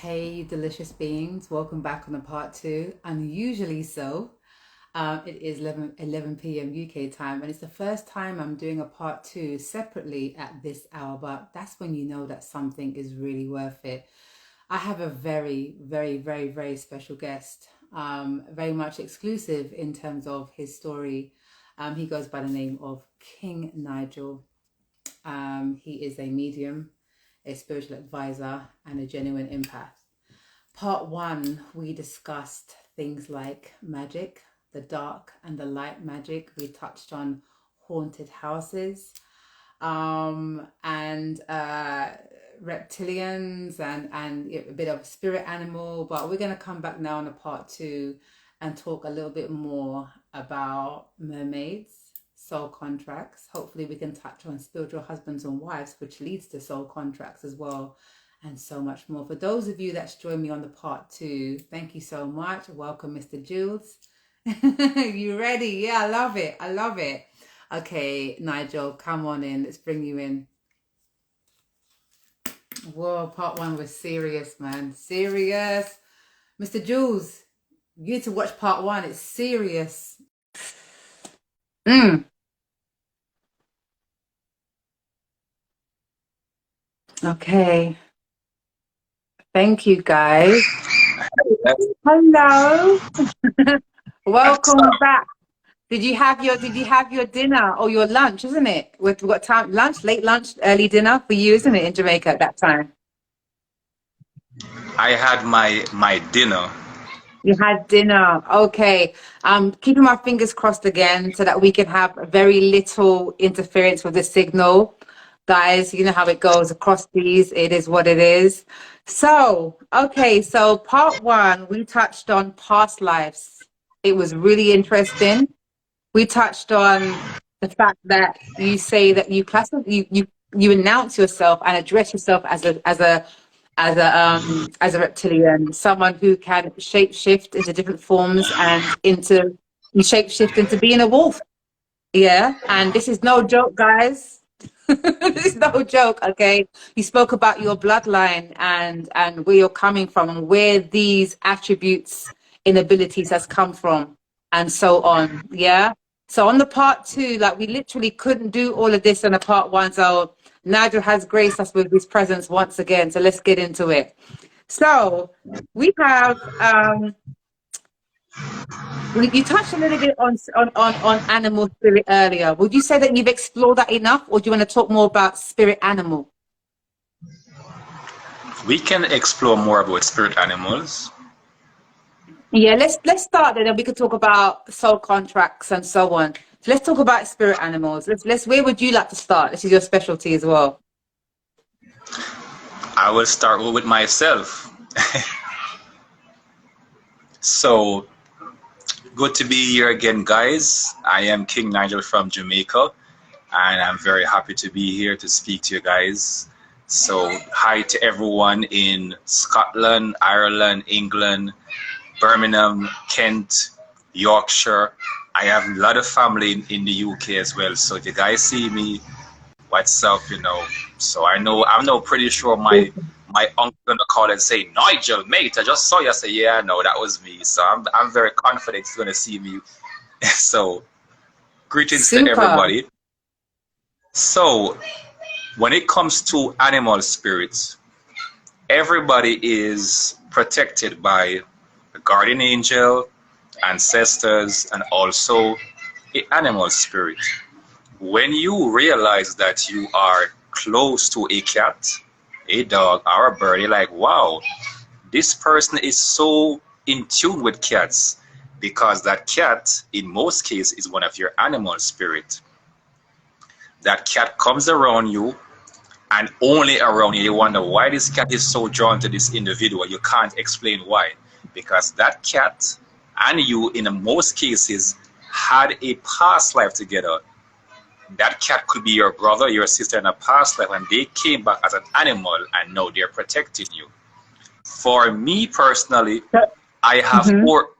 Hey, you delicious beings. Welcome back on the part two. Unusually so. It is 11 p.m. UK time, and it's the first time I'm doing a part two separately at this hour, but that's when you know that something is really worth it. I have a very special guest, very much exclusive in terms of his story. He goes by the name of King Nigel. He is a medium, a spiritual advisor, and a genuine empath. Part one, we discussed things like magic, the dark and the light magic. We touched on haunted houses, and reptilians and a bit of spirit animal. But we're going to come back now on a part two and talk a little bit more about mermaids, soul contracts. Hopefully we can touch on spiritual husbands and wives, which leads to soul contracts as well, and so much more. For those of you that's joined me on the part two, thank you so much. Welcome, Mr. Jules. You ready? Yeah, I love it. I love it. Okay, Nigel, come on in. Let's bring you in. Whoa, part one was serious, man. Serious. Mr. Jules, you need to watch part one. It's serious. Okay. Thank you, guys. Hello. Welcome back. Did you have your dinner or your lunch, isn't it? We've got time lunch, late lunch, early dinner for you, isn't it, in Jamaica at that time? I had my dinner. You had dinner. Okay. Keeping my fingers crossed again so that we can have very little interference with the signal. Guys, you know how it goes across these. It is what it is. So, okay, so part one, we touched on past lives. It was really interesting. We touched on the fact that you say that you announce yourself and address yourself as a reptilian, someone who can shape shift into different forms and into you shape shift into being a wolf. Yeah, and this is no joke, guys. This is no joke. Okay, you spoke about your bloodline and where you're coming from and where these attributes and abilities has come from, and so on. Yeah. So on the part two, like we literally couldn't do all of this in a part one. So Nigel has graced us with his presence once again. So let's get into it. So we have you touched a little bit on animal spirit earlier. Would you say that you've explored that enough, or do you want to talk more about spirit animal? We can explore more about spirit animals. Yeah, let's start there. Then we could talk about soul contracts and so on. So let's talk about spirit animals. Let's. Where would you like to start? This is your specialty as well. I will start with myself. So good to be here again, guys. I am King Nigel from Jamaica, and I'm very happy to be here to speak to you guys. So hi to everyone in Scotland, Ireland, England, Birmingham, Kent, Yorkshire. I have a lot of family in the UK as well. So if you guys see me, what's up, you know? So I'm now pretty sure my uncle gonna call and say, Nigel, mate, I just saw you. I say, yeah, no, that was me. So I'm very confident he's gonna see me. So greetings to Super. everybody. So when it comes to animal spirits, everybody is protected by a guardian angel, ancestors, and also an animal spirit. When you realize that you are close to a cat, a dog, or a bird, you're like, wow, this person is so in tune with cats because that cat, in most cases, is one of your animal spirit. That cat comes around you and only around you. You wonder why this cat is so drawn to this individual. You can't explain why. Because that cat and you, in most cases, had a past life together. That cat could be your brother, your sister in a past life, and they came back as an animal and now they're protecting you. For me personally, I have Mm-hmm. four.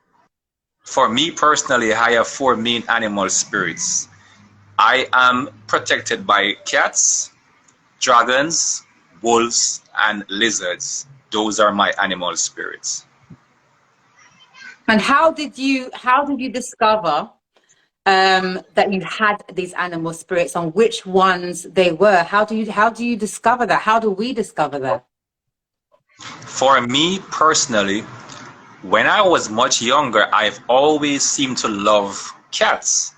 For me personally, I have four main animal spirits. I am protected by cats, dragons, wolves, and lizards. those are my animal spirits. And how did you discover that you had these animal spirits, and which ones they were? How do you discover that? How do we discover that? For me personally, when I was much younger, I've always seemed to love cats.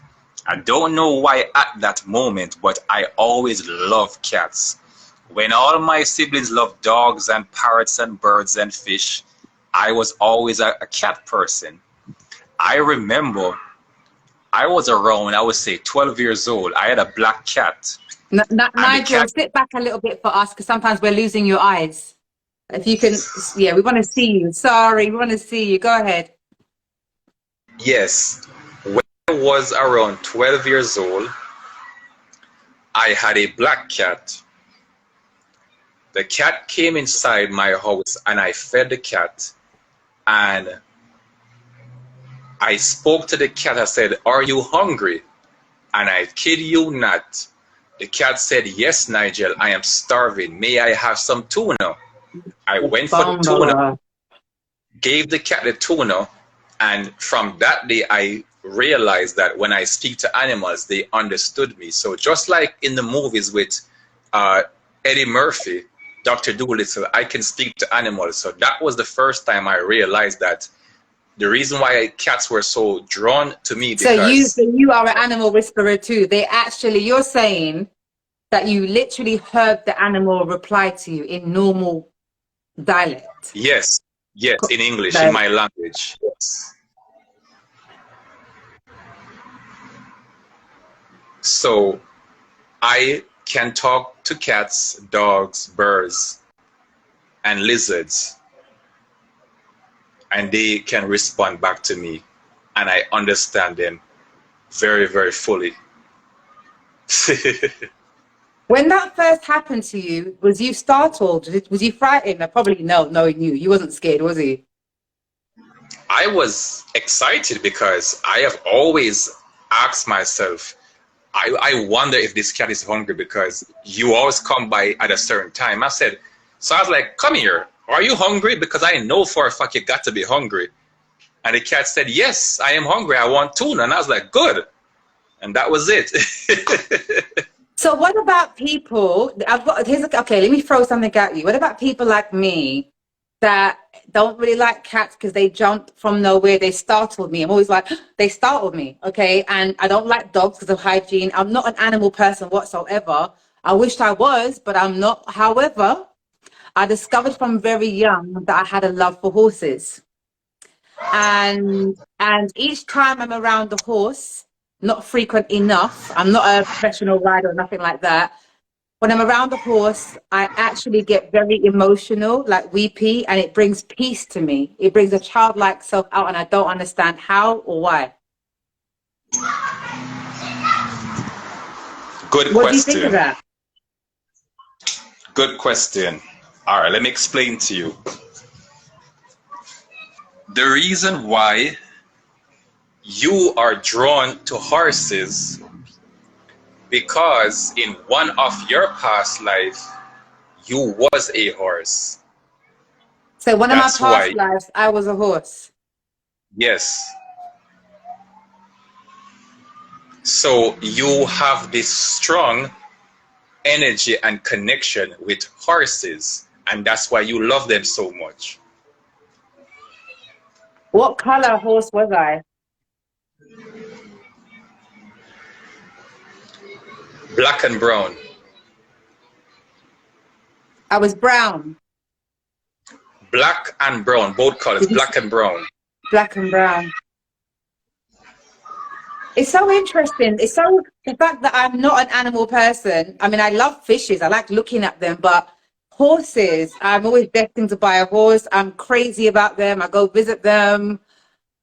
I don't know why at that moment, but I always loved cats. When all my siblings loved dogs and parrots and birds and fish, I was always a cat person. I remember I was around, I would say 12 years old. I had a black cat, and the Nigel, cat, sit back a little bit for us, because sometimes we're losing your eyes. If you can, yeah, we want to see you. Sorry, we want to see you. Go ahead. yes, when I was around 12 years old, I had a black cat. The cat came inside my house and I fed the cat, and I spoke to the cat. I said, "Are you hungry?" And I kid you not, the cat said, "Yes, Nigel, I am starving. May I have some tuna?" I went for the tuna, Bumble. gave the cat the tuna, and from that day I realized that when I speak to animals, they understood me. So just like in the movies with uh, Eddie Murphy, Dr. Doolittle, I can speak to animals. So that was the first time I realized that the reason why cats were so drawn to me, So you, because so you are an animal whisperer too. You're saying that you literally heard the animal reply to you in normal dialect. yes, yes, in English, in Like, my language. Yes. So I can talk to cats, dogs, birds, and lizards, and they can respond back to me, and I understand them very, very fully. when that first happened to you, was you startled? Was you frightened? Probably no, knowing you. You wasn't scared, was he? I was excited because I have always asked myself, I wonder if this cat is hungry, because you always come by at a certain time. I said, so I was like, "Come here. Are you hungry? Because I know for a fact you got to be hungry." And the cat said, "Yes, I am hungry. I want tuna." And I was like, "Good." And that was it. So what about people? Okay, let me throw something at you. What about people like me that don't really like cats because they jumped from nowhere? They startled me. I'm always like, they startled me. Okay, and I don't like dogs because of hygiene. I'm not an animal person whatsoever. I wished I was, but I'm not. However, I discovered from very young that I had a love for horses, and each time I'm around the horse, not frequent enough. I'm not a professional rider or nothing like that. When I'm around the horse, I actually get very emotional, like weepy, and it brings peace to me. It brings a childlike self out, and I don't understand how or why. Good What do you think of question. that? Good question. All right, let me explain to you. The reason why you are drawn to horses, because in one of your past life you was a horse. So one of my That's past why. lives, I was a horse. Yes. So you have this strong energy and connection with horses, and that's why you love them so much. What color horse was I? Black and brown. I was brown. Black and brown, both colors, Did you black and brown. black and brown? It's so interesting. It's so the fact that I'm not an animal person. I mean, I love fishes. I like looking at them, but horses, I'm always destined to buy a horse. I'm crazy about them. I go visit them.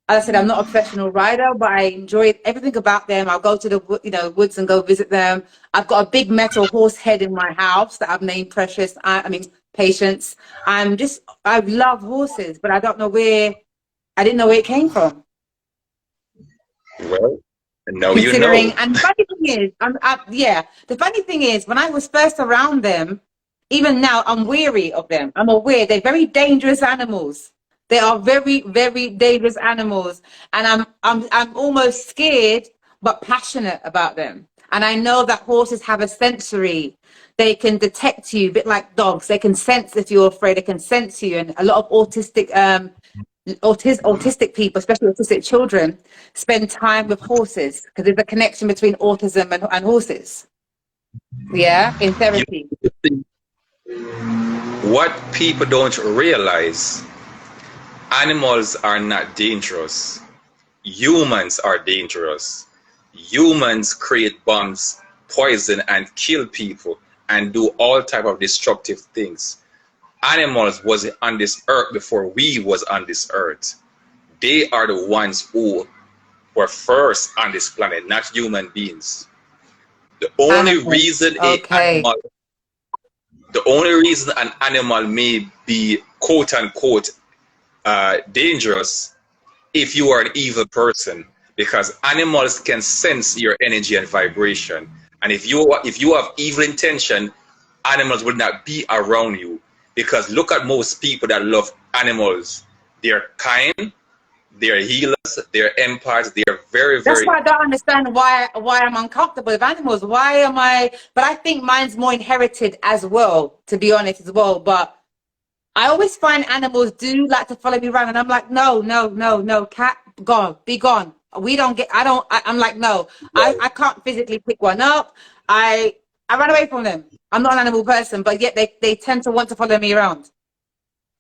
As I said, I'm not a professional rider, but I enjoy everything about them. I'll go to the woods and go visit them. I've got a big metal horse head in my house that I've named Precious. I mean Patience. I love horses, but I don't know where. I didn't know where it came from. Well, now you Considering, know. and the funny thing is, yeah, the funny thing is, when I was first around them, even now, I'm weary of them. I'm aware they're very dangerous animals. They are very, very dangerous animals, and I'm almost scared, but passionate about them. And I know that horses have a sensory. They can detect you, a bit like dogs. They can sense if you're afraid. They can sense you. And a lot of autistic people, especially autistic children, spend time with horses because there's a connection between autism and horses. Yeah, in You therapy. What people don't realize, animals are not dangerous. Humans are dangerous. Humans create bombs, poison, and kill people and do all type of destructive things. Animals was on this earth before we was on this earth. They are the ones who were first on this planet, not human beings. The only Animals. reason a Okay. animal the only reason an animal may be quote unquote dangerous if you are an evil person, because animals can sense your energy and vibration, and if you have evil intention, animals will not be around you. Because look at most people that love animals. They're kind, they're healers, they're empaths, they're very, That's very. why I don't understand why I'm uncomfortable with animals. Why am I? But I think mine's more inherited as well, to be honest, as well. But I always find animals do like to follow me around, and I'm like, no, no, no, no, cat, gone, be gone. We don't get. I don't. I'm like, no, I can't physically pick one up. I run away from them. I'm not an animal person, but yet they tend to want to follow me around.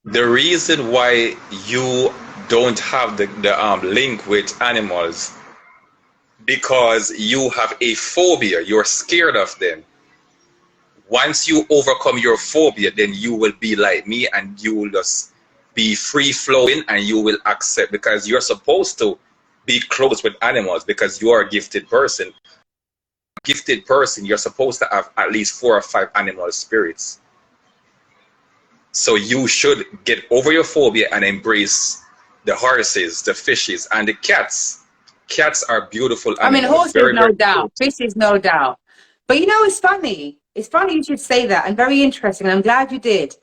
The reason why you don't have the link with animals, because you have a phobia, you're scared of them. Once you overcome your phobia, then you will be like me and you will just be free flowing and you will accept, because you're supposed to be close with animals because you are a gifted person. Gifted person, you're supposed to have at least 4 or 5 animal spirits. So you should get over your phobia and embrace the horses, the fishes, and the cats. Cats are beautiful I mean, animals, horses, very, no very doubt. cute. Fishes, no doubt. But you know, it's funny. It's funny you should say that, and very interesting. And I'm glad you did.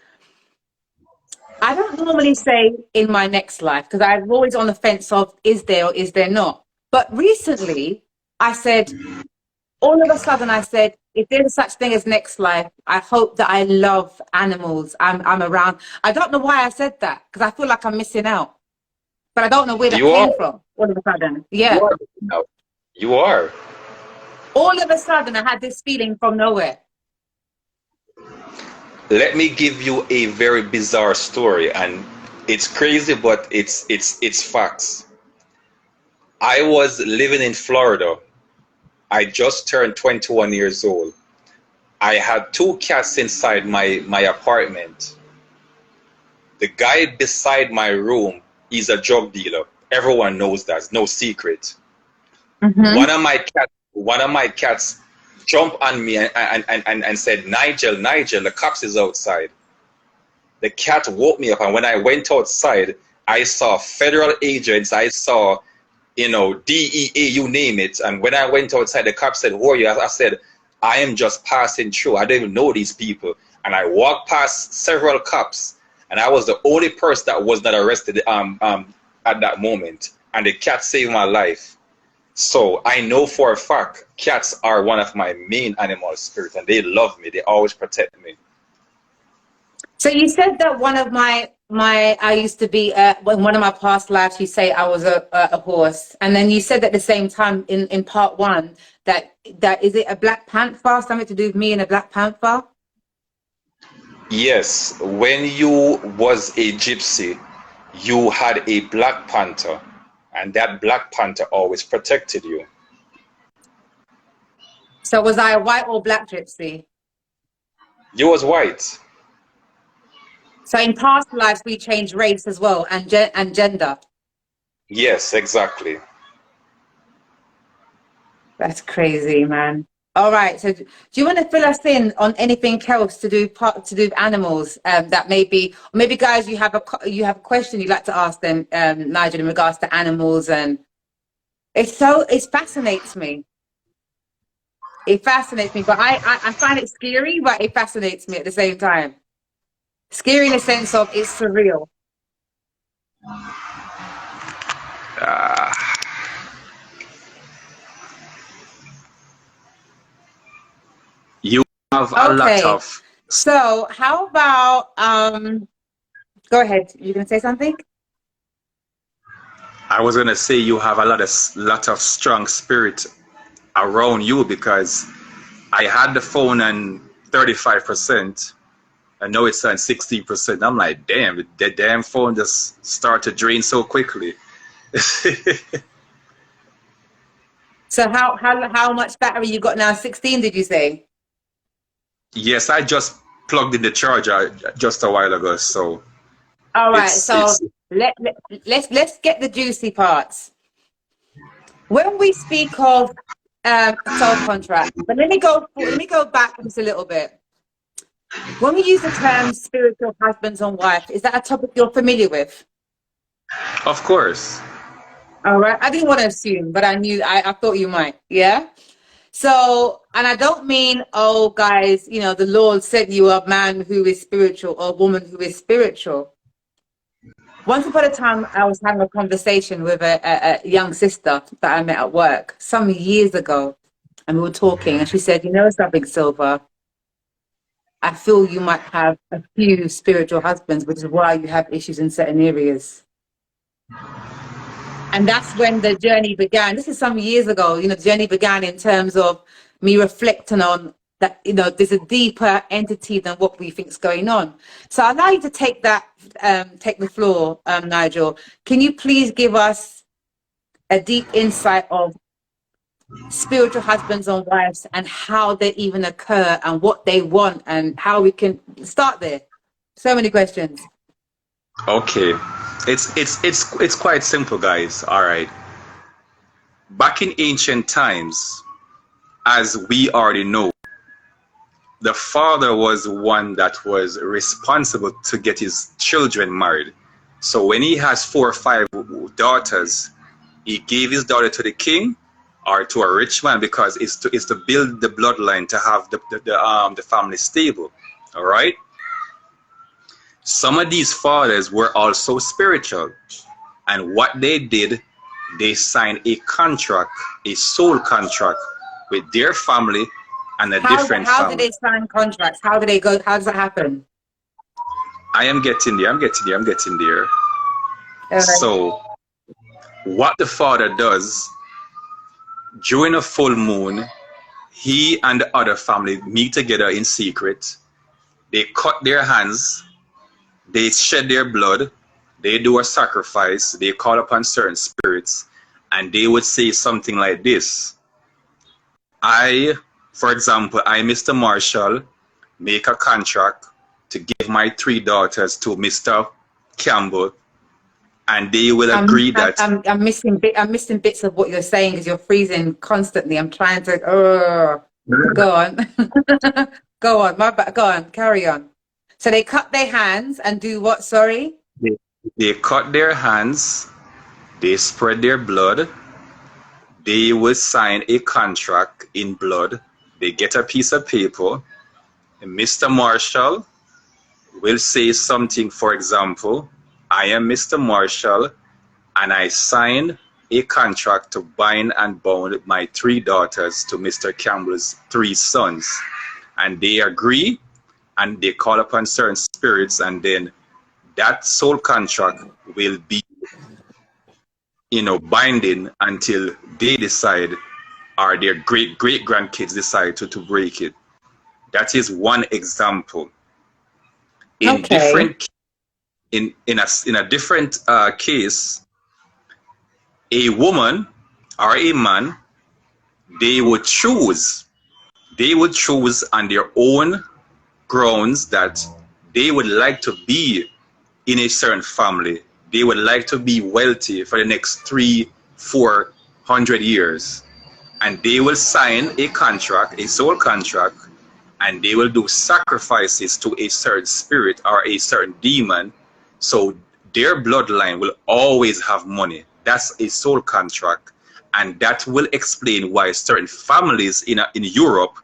I don't normally say in my next life because I'm always on the fence of is there or is there not. But recently, I said, all of a sudden, I said, if there's such thing as next life, I hope that I love animals. I'm around. I don't know why I said that because I feel like I'm missing out, but I don't know where that You are. came from. All of a sudden, You yeah. are. You are. All of a sudden, I had this feeling from nowhere. Let me give you a very bizarre story, and it's crazy, but it's facts. I was living in Florida. I just turned 21 years old. I had 2 cats inside my apartment. The guy beside my room is a drug dealer. Everyone knows that. It's no secret. Mm-hmm. One of my cats jumped on me and said, Nigel, Nigel, the cops is outside. The cat woke me up, and when I went outside, I saw federal agents. I saw, DEA, you name it. And when I went outside, the cop said, who are you? I said, I am just passing through. I don't even know these people. And I walked past several cops, and I was the only person that was not arrested at that moment. And the cat saved my life. So I know for a fact cats are one of my main animal spirits, and they love me. They always protect me. So you said that one of my I used to be in one of my past lives. You say I was a horse, and then you said at the same time in part one that is it a Black Panther, something to do with me and a Black Panther? Yes, when you was a gypsy, you had a black panther, and that black panther always protected you. So was I a white or black gypsy? You was white. So in past lives we change race as well and and gender. Yes, exactly. That's crazy, man. All right. So do you want to fill us in on anything else to do with animals that maybe guys you have a question you'd like to ask them, Nigel, in regards to animals, and it fascinates me. It fascinates me, but I find it scary, but it fascinates me at the same time. Scary in the sense of it's surreal. Uh, you have a lot Okay, of. so how about go ahead. You gonna say something? I was gonna say you have a lot of strong spirit around you because I had the phone on 35%, and now it's on 60%. I'm like, damn, the damn phone just started to drain so quickly. So how much battery you got now? 16, did you say? Yes, I just plugged in the charger just a while ago, so All right, it's so let's get the juicy parts. When we speak of soul contract, but let me go back just a little bit. When we use the term spiritual husbands and wife, is that a topic you're familiar with? of course. All right. I didn't want to assume, but I thought you might. Yeah. So, and I don't mean, oh, guys, you know, the Lord sent you a man who is spiritual or a woman who is spiritual. Once upon a time, I was having a conversation with a young sister that I met at work some years ago, and we were talking, and she said, "You know something, Silver? I feel you might have a few spiritual husbands, which is why you have issues in certain areas." And that's when the journey began. This is some years ago. You know, the journey began in terms of me reflecting on that, you know, there's a deeper entity than what we think is going on. So I'd like you to take take the floor, Nigel. Can you please give us a deep insight of spiritual husbands and wives and how they even occur and what they want and how we can start there? So many questions. Okay. It's quite simple, guys. All right. Back in ancient times, as we already know, the father was one that was responsible to get his children married. So when he has 4 or 5 daughters, he gave his daughter to the king or to a rich man because it's to build the bloodline to have the family stable. All right. Some of these fathers were also spiritual, and what they did, they signed a contract, a soul contract with their family and a different How do family. they sign contracts? How do they go? How does that happen? I am getting there. I'm getting there. I'm getting there. Uh, So, what the father does during a full moon, he and the other family meet together in secret. They cut their hands, they shed their blood, they do a sacrifice, they call upon certain spirits, and they would say something like this. I, for example, I, Mr. Marshall, make a contract to give my 3 daughters to Mr. Campbell, and they will agree that. I'm missing bits of what you're saying because you're freezing constantly. I'm trying to. Go on, go on. Go on. Carry on. So they cut their hands and do what? Sorry. They cut their hands, they spread their blood, they will sign a contract in blood, they get a piece of paper, and Mr. Marshall will say something, for example, I am Mr. Marshall, and I sign a contract to bind and bound my 3 daughters to Mr. Campbell's 3 sons. And they agree, and they call upon certain spirits, and then that soul contract will be, binding until they decide, or their great grandkids decide to break it. That is one example. In Okay. different in a different case, a woman or a man, they would choose on their own grounds that they would like to be in a certain family. They would like to be wealthy for the next 300-400 years. And they will sign a contract, a soul contract, and they will do sacrifices to a certain spirit or a certain demon. So their bloodline will always have money. That's a soul contract. And that will explain why certain families in Europe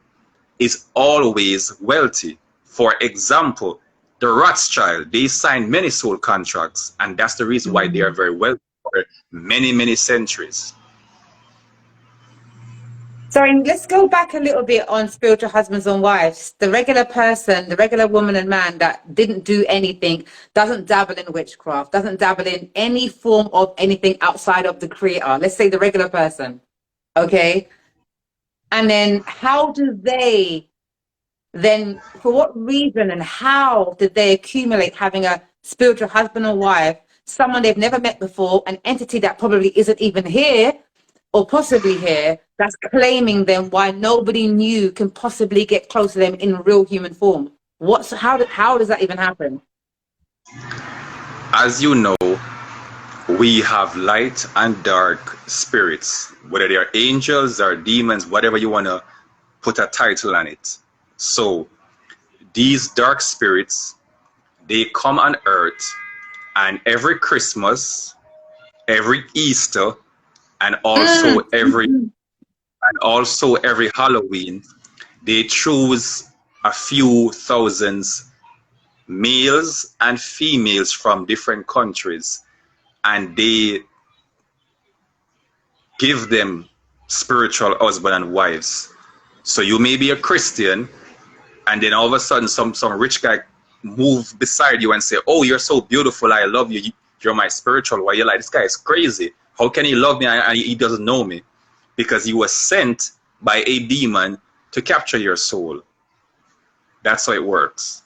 is always wealthy. For example, the Rothschild, they signed many soul contracts, and that's the reason why they are very wealthy for many, many centuries. Sorry, let's go back a little bit on spiritual husbands and wives. The regular person, the regular woman and man that didn't do anything, doesn't dabble in witchcraft, doesn't dabble in any form of anything outside of the creator. Let's say the regular person. Okay. And then how do they then, for what reason and how did they accumulate having a spiritual husband or wife, someone they've never met before, an entity that probably isn't even here or possibly here, that's claiming them why nobody new can possibly get close to them in real human form? How does that even happen? As you know, we have light and dark spirits, whether they are angels or demons, whatever you want to put a title on it. So these dark spirits, they come on earth, and every Christmas, every Easter, and also every Halloween, they choose a few thousands males and females from different countries, and they give them spiritual husband and wives. So you may be a Christian, and then all of a sudden some rich guy move beside you and say, oh, you're so beautiful, I love you, you're my spiritual wife. You're like, this guy is crazy. How can he love me and he doesn't know me? Because he was sent by a demon to capture your soul. That's how it works.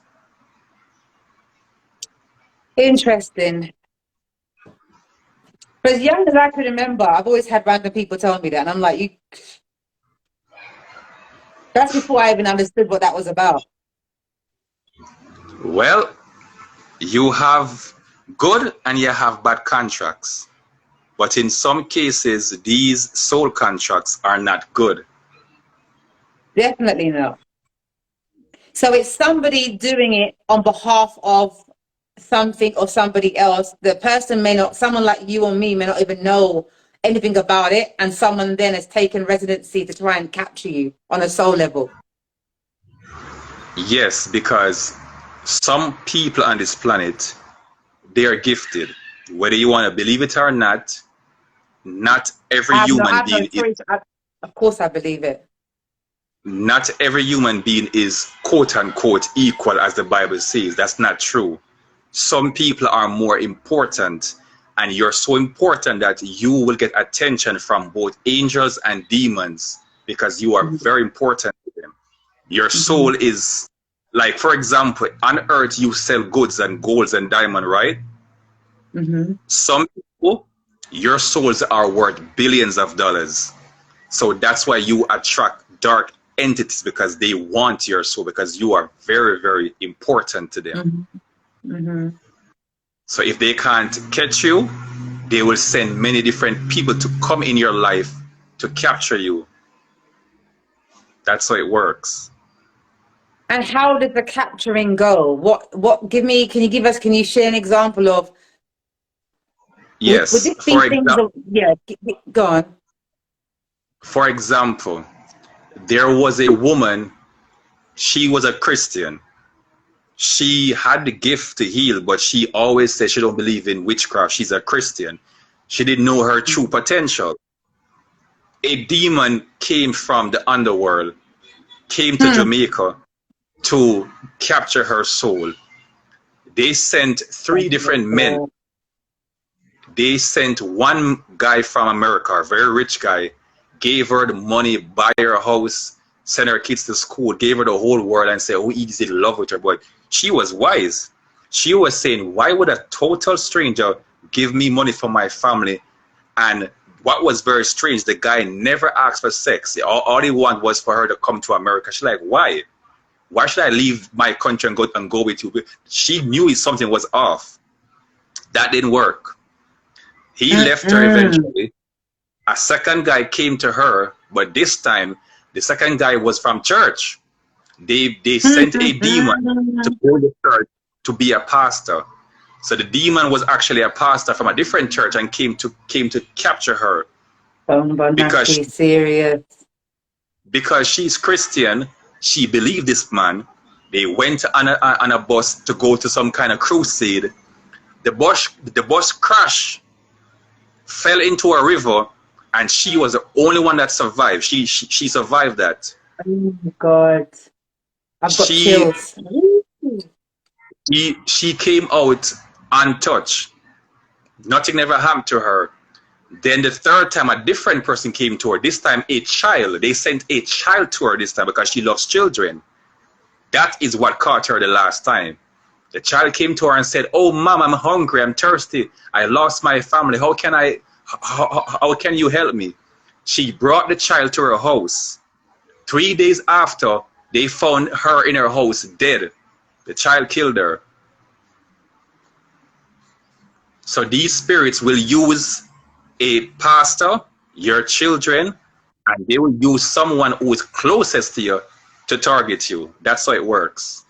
Interesting. But as young as I can remember, I've always had random people tell me that, and I'm like, that's before I even understood what that was about. Well, you have good and you have bad contracts. But in some cases, these soul contracts are not good. Definitely not. So it's somebody doing it on behalf of something or somebody else. The person may not, someone like you or me may not even know anything about it, and someone then has taken residency to try and capture you on a soul level. Yes, because some people on this planet, they are gifted. Whether you want to believe it or not every human being is, of course I believe it. Not every human being is quote unquote equal, as the Bible says. That's not true. Some people are more important, and you're so important that you will get attention from both angels and demons because you are very important to them. Your soul is, like, for example, on earth you sell goods and golds and diamond, right? Some people, your souls are worth billions of dollars. So that's why you attract dark entities, because they want your soul, because you are very, very important to them. So if they can't catch you, they will send many different people to come in your life to capture you. That's how it works. And how did the capturing go? What can you share an example of? Yes, would this be go on. For example, there was a woman, she was a Christian. She had the gift to heal, but she always said she don't believe in witchcraft. She's a Christian. She didn't know her true potential. A demon came from the underworld, came to Jamaica to capture her soul. They sent 3 different men. They sent one guy from America, a very rich guy, gave her the money, buy her a house, send her kids to school, gave her the whole world, and said, oh, he's in love with her. But she was wise. She was saying, why would a total stranger give me money for my family? And what was very strange, the guy never asked for sex. All he wanted was for her to come to America. She's like, why? Why should I leave my country and go with you? She knew something was off. That didn't work. He left her eventually. A second guy came to her, but this time the second guy was from church. They sent a demon to go to church to be a pastor. So the demon was actually a pastor from a different church and came to capture her. because Bonacci, serious. because she's Christian. She believed this man. They went on a bus to go to some kind of crusade. The bus crashed, fell into a river, and she was the only one that survived. She survived that. Oh my God. I've got She chills. she came out untouched. Nothing ever happened to her. Then the third time, a different person came to her. This time, a child. They sent a child to her this time because she loves children. That is what caught her the last time. The child came to her and said, "Oh, mom, I'm hungry. I'm thirsty. I lost my family. How can you help me?" She brought the child to her house. 3 days after, they found her in her house dead. The child killed her. So these spirits will use a pastor, your children, and they will use someone who is closest to you to target you. That's how it works.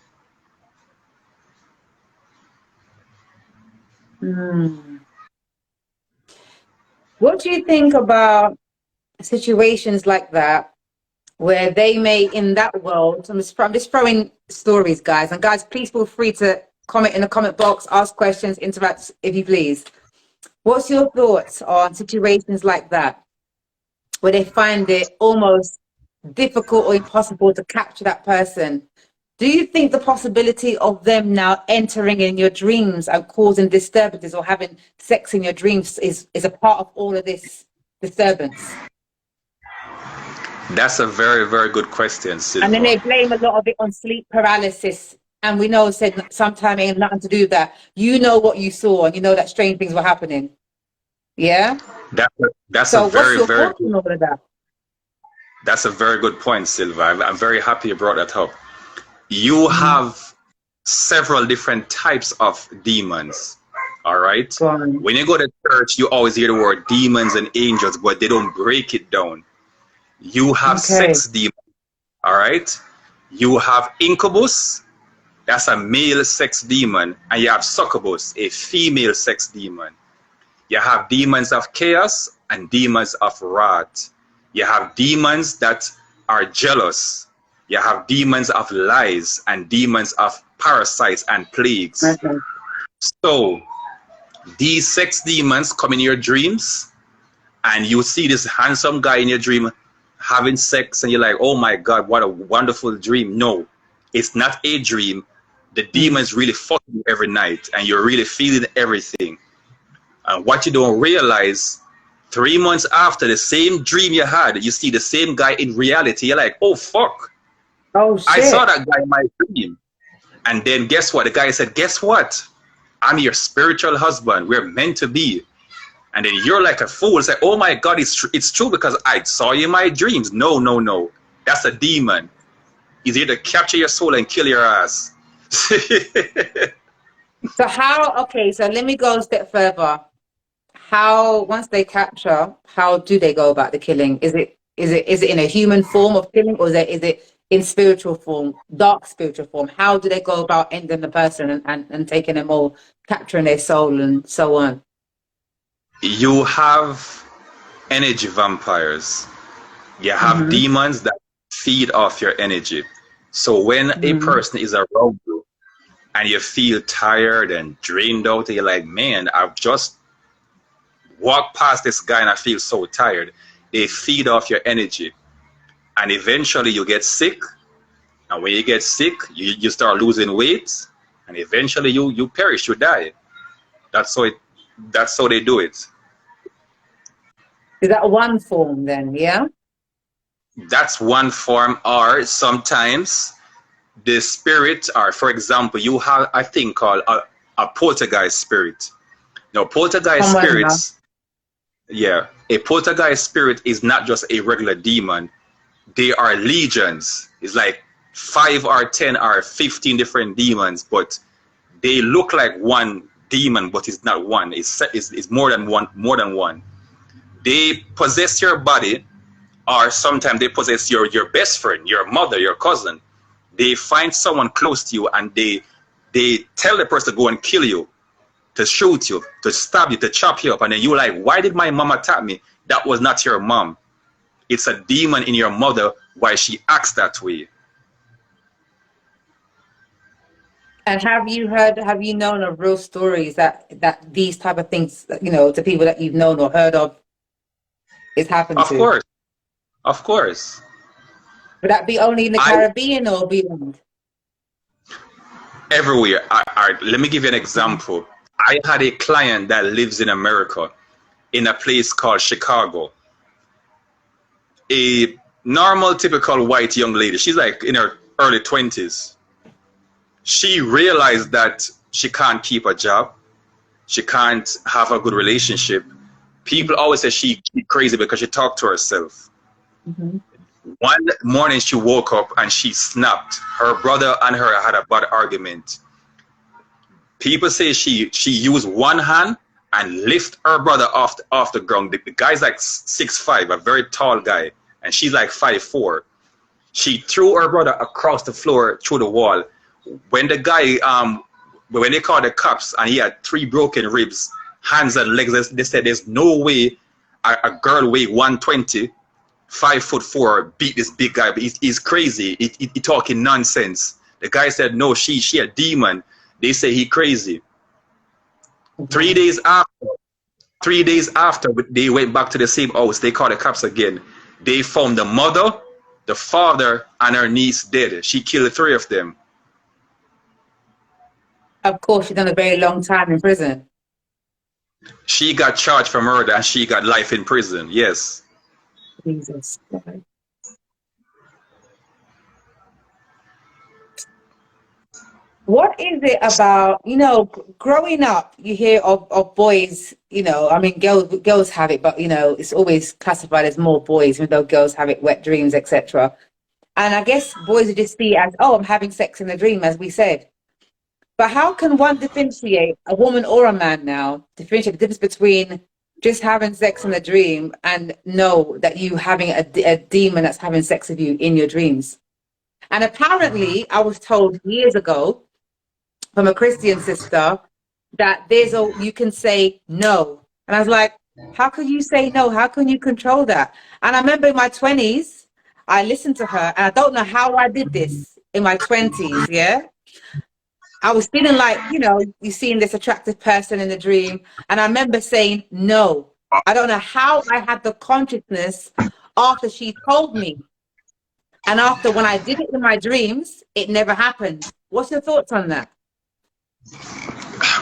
What do you think about situations like that, where they may, in that world, I'm just throwing stories, guys, and guys, please feel free to comment in the comment box, ask questions, interact if you please. What's your thoughts on situations like that, where they find it almost difficult or impossible to capture that person? Do you think the possibility of them now entering in your dreams and causing disturbances or having sex in your dreams is a part of all of this disturbance? That's a very, very good question, And then Silva. they blame a lot of it on sleep paralysis. And we know said sometimes it ain't nothing to do with that. You know what you saw and you know that strange things were happening. Yeah? That's a So what's very, your very thoughts on all of that? that's a very good point, Silva. I'm very happy you brought that up. You have several different types of demons. All right. Go on. When you go to church, you always hear the word demons and angels, but they don't break it down. You have Okay. sex demons. All right. You have incubus, that's a male sex demon, and you have succubus, a female sex demon. You have demons of chaos and demons of wrath. You have demons that are jealous. You have demons of lies and demons of parasites and plagues. Okay. So these sex demons come in your dreams, and you see this handsome guy in your dream having sex, and you're like, "Oh my God, what a wonderful dream." No, it's not a dream. The demons really fucking you every night, and you're really feeling everything. And what you don't realize, 3 months after the same dream you had, you see the same guy in reality. You're like, "Oh fuck, Oh shit. I saw that guy in my dream." And then guess what? The guy said, "Guess what? I'm your spiritual husband. We're meant to be." And then you're like a fool. Say, "Oh my God, it's true because I saw you in my dreams." No, no, no. That's a demon. He's here to capture your soul and kill your ass. So how, okay, so let me go a step further. How, once they capture, how do they go about the killing? Is it in a human form of killing, or is it in spiritual form, dark spiritual form? How do they go about ending the person and taking them all, capturing their soul and so on? You have energy vampires. You have demons that feed off your energy. So when a person is around you and you feel tired and drained out, and you're like, "Man, I've just walked past this guy and I feel so tired," they feed off your energy. And eventually you get sick. And when you get sick, you start losing weight. And eventually you perish, you die. That's how they do it. Is that one form then, yeah? That's one form. Or sometimes the spirit, or for example, you have a thing called a poltergeist spirit. Now, poltergeist spirits, yeah, a poltergeist spirit is not just a regular demon. They are legions. It's like 5 or 10 or 15 different demons, but they look like one demon, but it's not one. It's more than one. More than one. They possess your body, or sometimes they possess your best friend, your mother, your cousin. They find someone close to you, and they tell the person to go and kill you, to shoot you, to stab you, to chop you up, and then you're like, "Why did my mom attack me?" that was not your mom. It's a demon in your mother, why she acts that way. And have you known of real stories that these type of things, you know, to people that you've known or heard of, it's happened Of to? course, of course. Would that be only in the I Caribbean or beyond? everywhere. Let me give you an example. I had a client that lives in America, in a place called Chicago. A normal, typical white young lady. She's like in her early 20s. She realized that she can't keep a job. She can't have a good relationship. People always say she's crazy because she talked to herself. Mm-hmm. One morning she woke up and she snapped. Her brother and her had a bad argument. People say she used one hand and lift her brother off the ground. The guy's like 6'5", a very tall guy, and she's like 5'4". She threw her brother across the floor through the wall. When the guy when they called the cops and he had 3 broken ribs, hands and legs, they said there's no way a girl weigh 120, 5'4", beat this big guy. But he's crazy. He talking nonsense. The guy said no, she a demon. They say he crazy. 3 days after, 3 days after, they went back to the same house. They called the cops again. They found the mother, the father, and her niece dead. She killed the 3 of them. Of course, she's done a very long time in prison. She got charged for murder and she got life in prison. Yes. Jesus. What is it about, you know, growing up, you hear of boys, you know, I mean, girls have it, but, you know, it's always classified as more boys, even though girls have it, wet dreams, etc. And I guess boys would just see it as, oh, I'm having sex in a dream, as we said. But how can one differentiate, a woman or a man now, differentiate the difference between just having sex in a dream and know that you having a demon that's having sex with you in your dreams? And apparently, I was told years ago from a Christian sister that you can say no. And I was like, how can you say no? How can you control that? And I remember in my 20s, I listened to her, and I don't know how I did this in my 20s, yeah? I was feeling like, you know, you seeing this attractive person in the dream. And I remember saying no. I don't know how I had the consciousness after she told me. And after when I did it in my dreams, it never happened. What's your thoughts on that?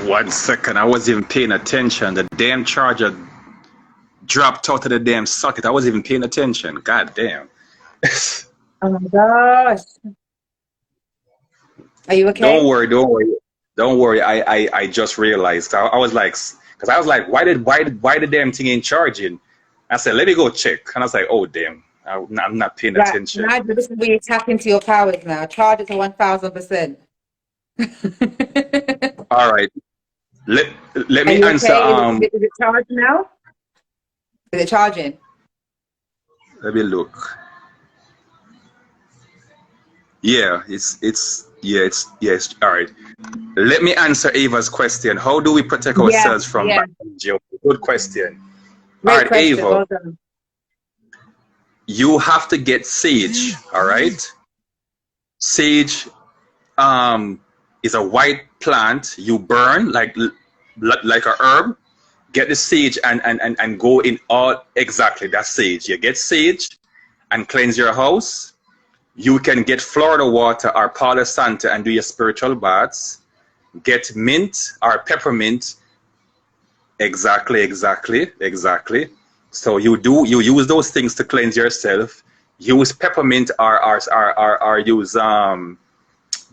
1 second, I wasn't even paying attention. The damn charger dropped out of the damn socket. I wasn't even paying attention. God damn. Oh my gosh. Are you okay? Don't worry. I just realized. I was like, because I was like, why the damn thing ain't charging? I said, let me go check. And I was like, oh damn, I'm not paying attention. Nigel, this is where you tap into your powers now. Charge it to 1000%. All right. Let me answer. Okay? Is it charged now? Is it charging? Let me look. Yeah, it's all right. Let me answer Ava's question. How do we protect ourselves from bad energy? Good question. All right, question. Ava. Well done. You have to get sage. All right. Sage is a white plant you burn like a herb. Get the sage and go in all exactly that's sage. You get sage and cleanse your house. You can get Florida water or Palo Santo and do your spiritual baths. Get mint or peppermint. Exactly. So you use those things to cleanse yourself. Use peppermint or use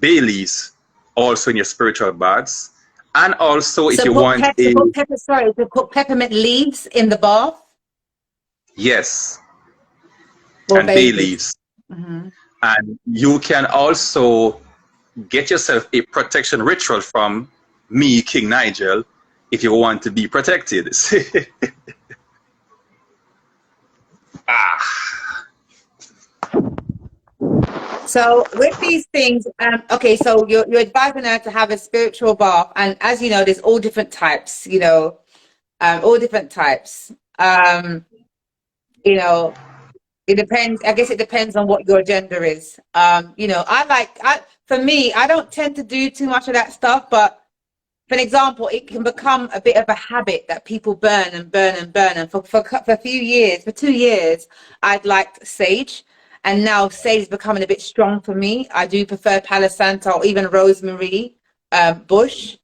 bay leaves also in your spiritual baths. And also if you want to put peppermint leaves in the bath. Yes. And bay leaves. Mm-hmm. And you can also get yourself a protection ritual from me, King Nigel, if you want to be protected. So with these things, okay, so you're advising her to have a spiritual bath, and as you know, there's all different types, you know, all different types. You know, it depends. I guess it depends on what your gender is. You know, for me, I don't tend to do too much of that stuff, but for an example, it can become a bit of a habit that people burn and burn and burn. And for a few years, for 2 years, I'd liked sage. And now sage is becoming a bit strong for me. I do prefer Palo Santo or even rosemary, bush.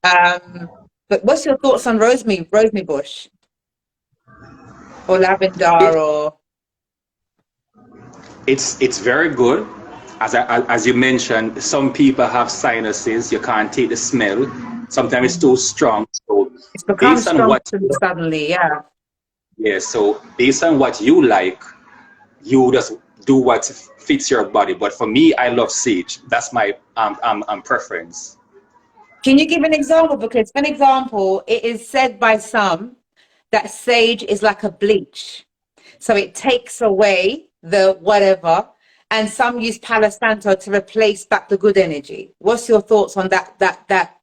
But what's your thoughts on rosemary bush or lavender It, or it's very good. As you mentioned, some people have sinuses. You can't take the smell. Sometimes it's too strong. So it's become based on strong what to me suddenly, yeah. yeah, so based on what you like, you just do what fits your body. But for me, I love sage. That's my preference. Can you give an example? Because, for an example, it is said by some that sage is like a bleach. So it takes away the whatever, and some use Palo Santo to replace back the good energy. What's your thoughts on that,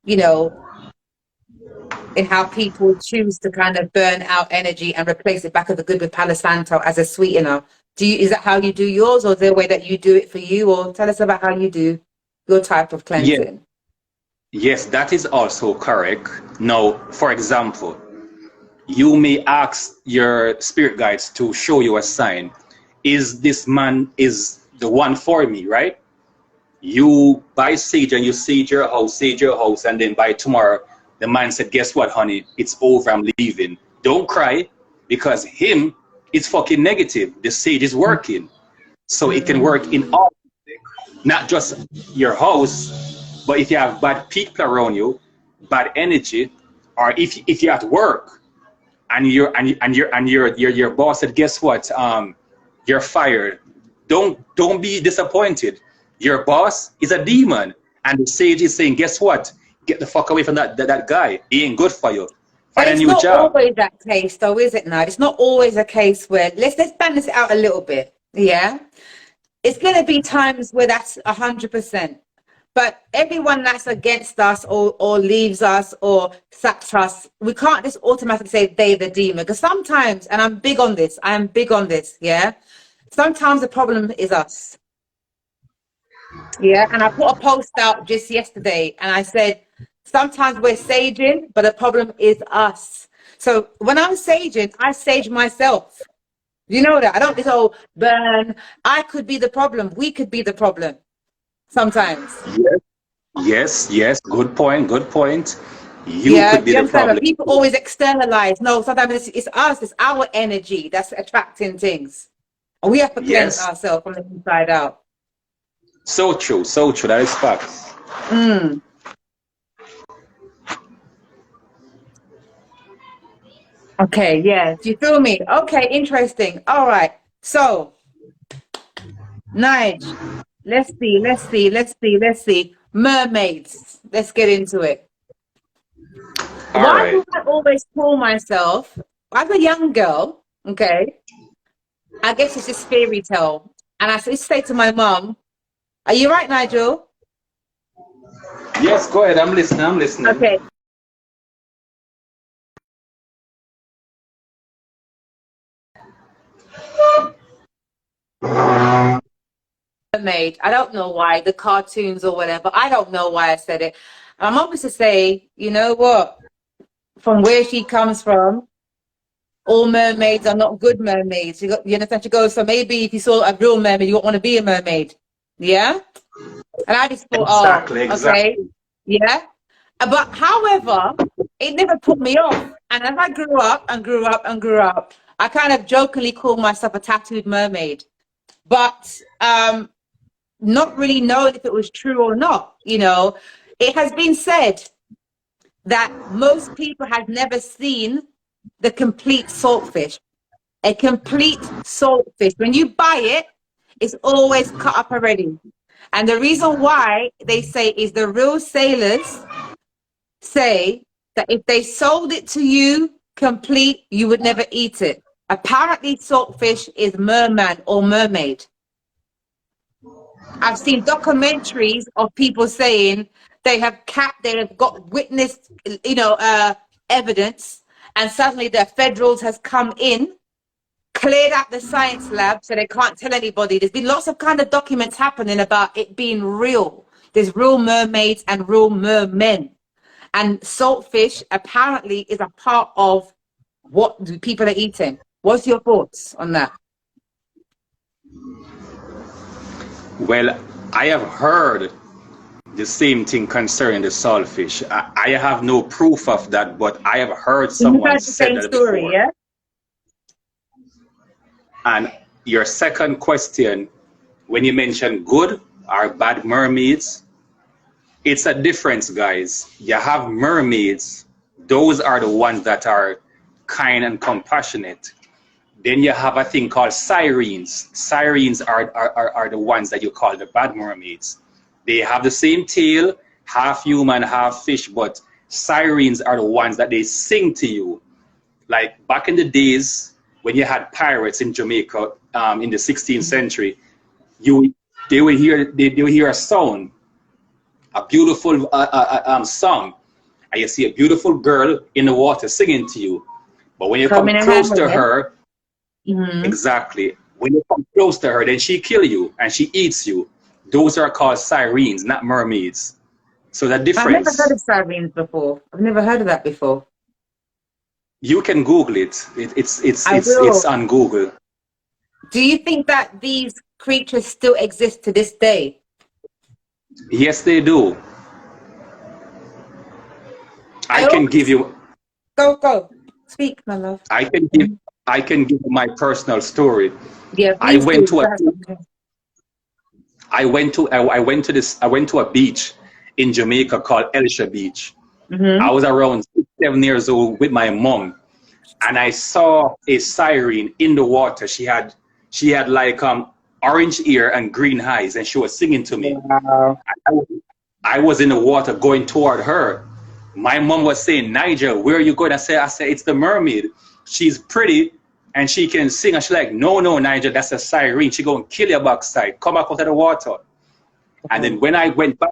you know, in how people choose to kind of burn out energy and replace it back with the good with Palo Santo as a sweetener? Is that how you do yours, or is there a way that you do it for you? Or tell us about how you do your type of Yeah, cleansing. yes, that is also correct. Now, for example, you may ask your spirit guides to show you a sign. Is this man is the one for me, right? You buy sage and you sage your house, and then by tomorrow, the man said, "Guess what, honey? It's over. I'm leaving." Don't cry, because him is fucking negative. The sage is working, so it can Mm. work in all, not just your house, but if you have bad people around you, bad energy, or if you're at work and your boss said, "Guess what? You're fired." Don't be disappointed. Your boss is a demon, and the sage is saying, "Guess what? Get the fuck away from that guy. He ain't good for you. But Find a it's new not job." always that case, though, is it, now? It's not always a case where let's balance it out a little bit. Yeah, it's going to be times where that's 100%. But everyone that's against us or leaves us or sacks us, we can't just automatically say they the demon. Because sometimes, and I'm big on this, I am big on this. Yeah, sometimes the problem is us. Yeah, and I put a post out just yesterday and I said, sometimes we're saging, but the problem is us. So when I'm saging, I sage myself. You know that. I don't just, oh, burn. I could be the problem. We could be the problem sometimes. Yes, yes, yes. Good point. Good point. You Yeah, could do be you the understand? But problem. people always externalize. No, sometimes it's us, it's our energy that's attracting things. And we have to cleanse Yes, ourselves from the inside out. so true. So true. That is facts. Mm. Okay, yeah. Do you feel me? Okay, interesting. All right. So, Nige, let's see. Mermaids. Let's get into it. All Why right. do I always call myself, as a young girl, okay, I guess it's just fairy tale. And I used to say to my mom, are you right, Nigel? Yes, go ahead. I'm listening. I'm listening. Okay. Mermaid. I don't know why, the cartoons or whatever. I don't know why I said it. My mom used to say, you know what? From where she comes from, all mermaids are not good mermaids. You understand? She goes, so maybe if you saw a real mermaid, you won't want to be a mermaid. Yeah? And I just thought, oh, Exactly. okay. Exactly. Yeah. But however, it never put me off. And as I grew up and grew up and grew up, I kind of jokingly called myself a tattooed mermaid. But not really knowing if it was true or not, it has been said that most people have never seen the complete saltfish. A complete saltfish. When you buy it, it's always cut up already. And the reason why they say is the real sailors say that if they sold it to you complete, you would never eat it. Apparently, saltfish is merman or mermaid. I've seen documentaries of people saying they have got witnessed, evidence, and suddenly the federals has come in cleared out the science lab so they can't tell anybody. There's been lots of kind of documents happening about it being real. There's real mermaids and real mermen. And saltfish apparently is a part of what people are eating. What's your thoughts on that? Well, I have heard the same thing concerning the saltfish. I have no proof of that, but I have heard You someone heard the said same that story, before. yeah? And your second question, when you mention good or bad mermaids, it's a difference, guys. You have mermaids, those are the ones that are kind and compassionate. Then you have a thing called sirens. Sirens are the ones that you call the bad mermaids. They have the same tail, half human, half fish, but sirens are the ones that they sing to you. Like back in the days when you had pirates in Jamaica in the 16th century, you they would hear a sound, a beautiful song, and you see a beautiful girl in the water singing to you. But when you come Coming in close to handy, yeah? her, exactly, when you come close to her, then she kill you and she eats you. Those are called sirens, not mermaids. So the I've never heard difference, of sardines before. I've never heard of that before. you can Google it. I It's will. on Google. Do you think that these creatures still exist to this day? Yes, they do. I I can give always you go. Speak, my love. I can give I can give you my personal story. Yeah, I please went do. to a That's okay. I went to a beach in Jamaica called Elsha Beach. I Mm-hmm. was around 6, 7 years old with my mom, and I saw a siren in the water. She had like orange ear and green eyes, and she was singing to me. Wow. I, I was in the water going toward her. My mom was saying, Nigel, where are you going? I said, it's the mermaid. She's pretty and she can sing. And she's like, no, no, Nigel, that's a siren. She gonna kill your backside. Come back out of the water. And then when I went back,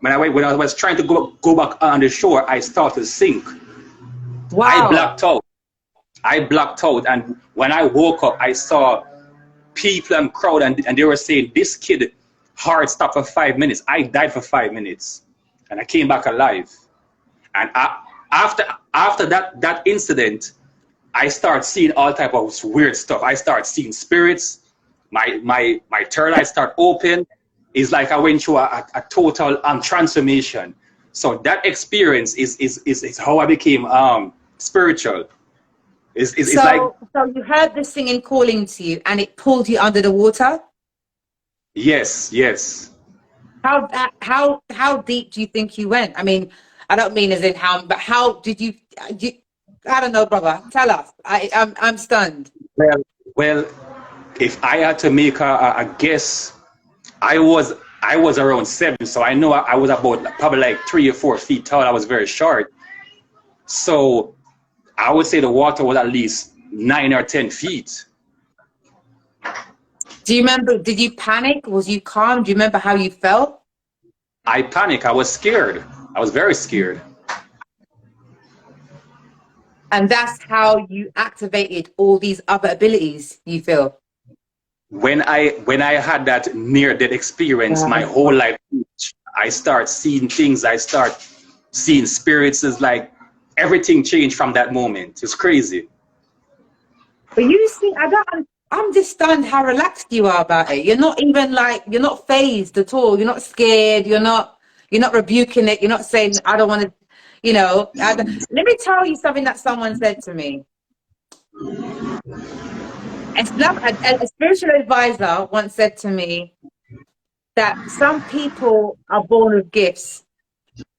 when I was trying to go back on the shore, I started to sink. I Wow. blacked out. I blacked out. And when I woke up, I saw people and crowd, and they were saying, this kid heart stopped for 5 minutes. I died for 5 minutes. And I came back alive. And after that incident, I start seeing all type of weird stuff. I start seeing spirits. My third eye start open. It's like I went through a total transformation. So that experience is how I became spiritual. It's like, So you heard the singing calling to you, and it pulled you under the water. yes, yes. How deep do you think you went? I mean, I don't mean as in how, but how did you? I don't know, brother. Tell us. I'm stunned. Well, well, if I had to make a guess, I was I was around 7, so I know I was about probably like 3 or 4 feet tall. I was very short, so I would say the water was at least 9 or 10 feet. Do you remember? Did you panic? Was you calm? Do you remember how you felt? I panicked. I was scared. I was very scared. And that's how you activated all these other abilities, you feel? When I had that near death experience, my Wow. whole life changed. I start seeing things. I start seeing spirits. It's like everything changed from that moment. It's crazy. But you see, I'm just stunned how relaxed you are about it. You're not even like, you're not phased at all. You're not scared. You're not rebuking it. You're not saying, I don't want to, let me tell you something that someone said to me. A spiritual advisor once said to me that some people are born with gifts,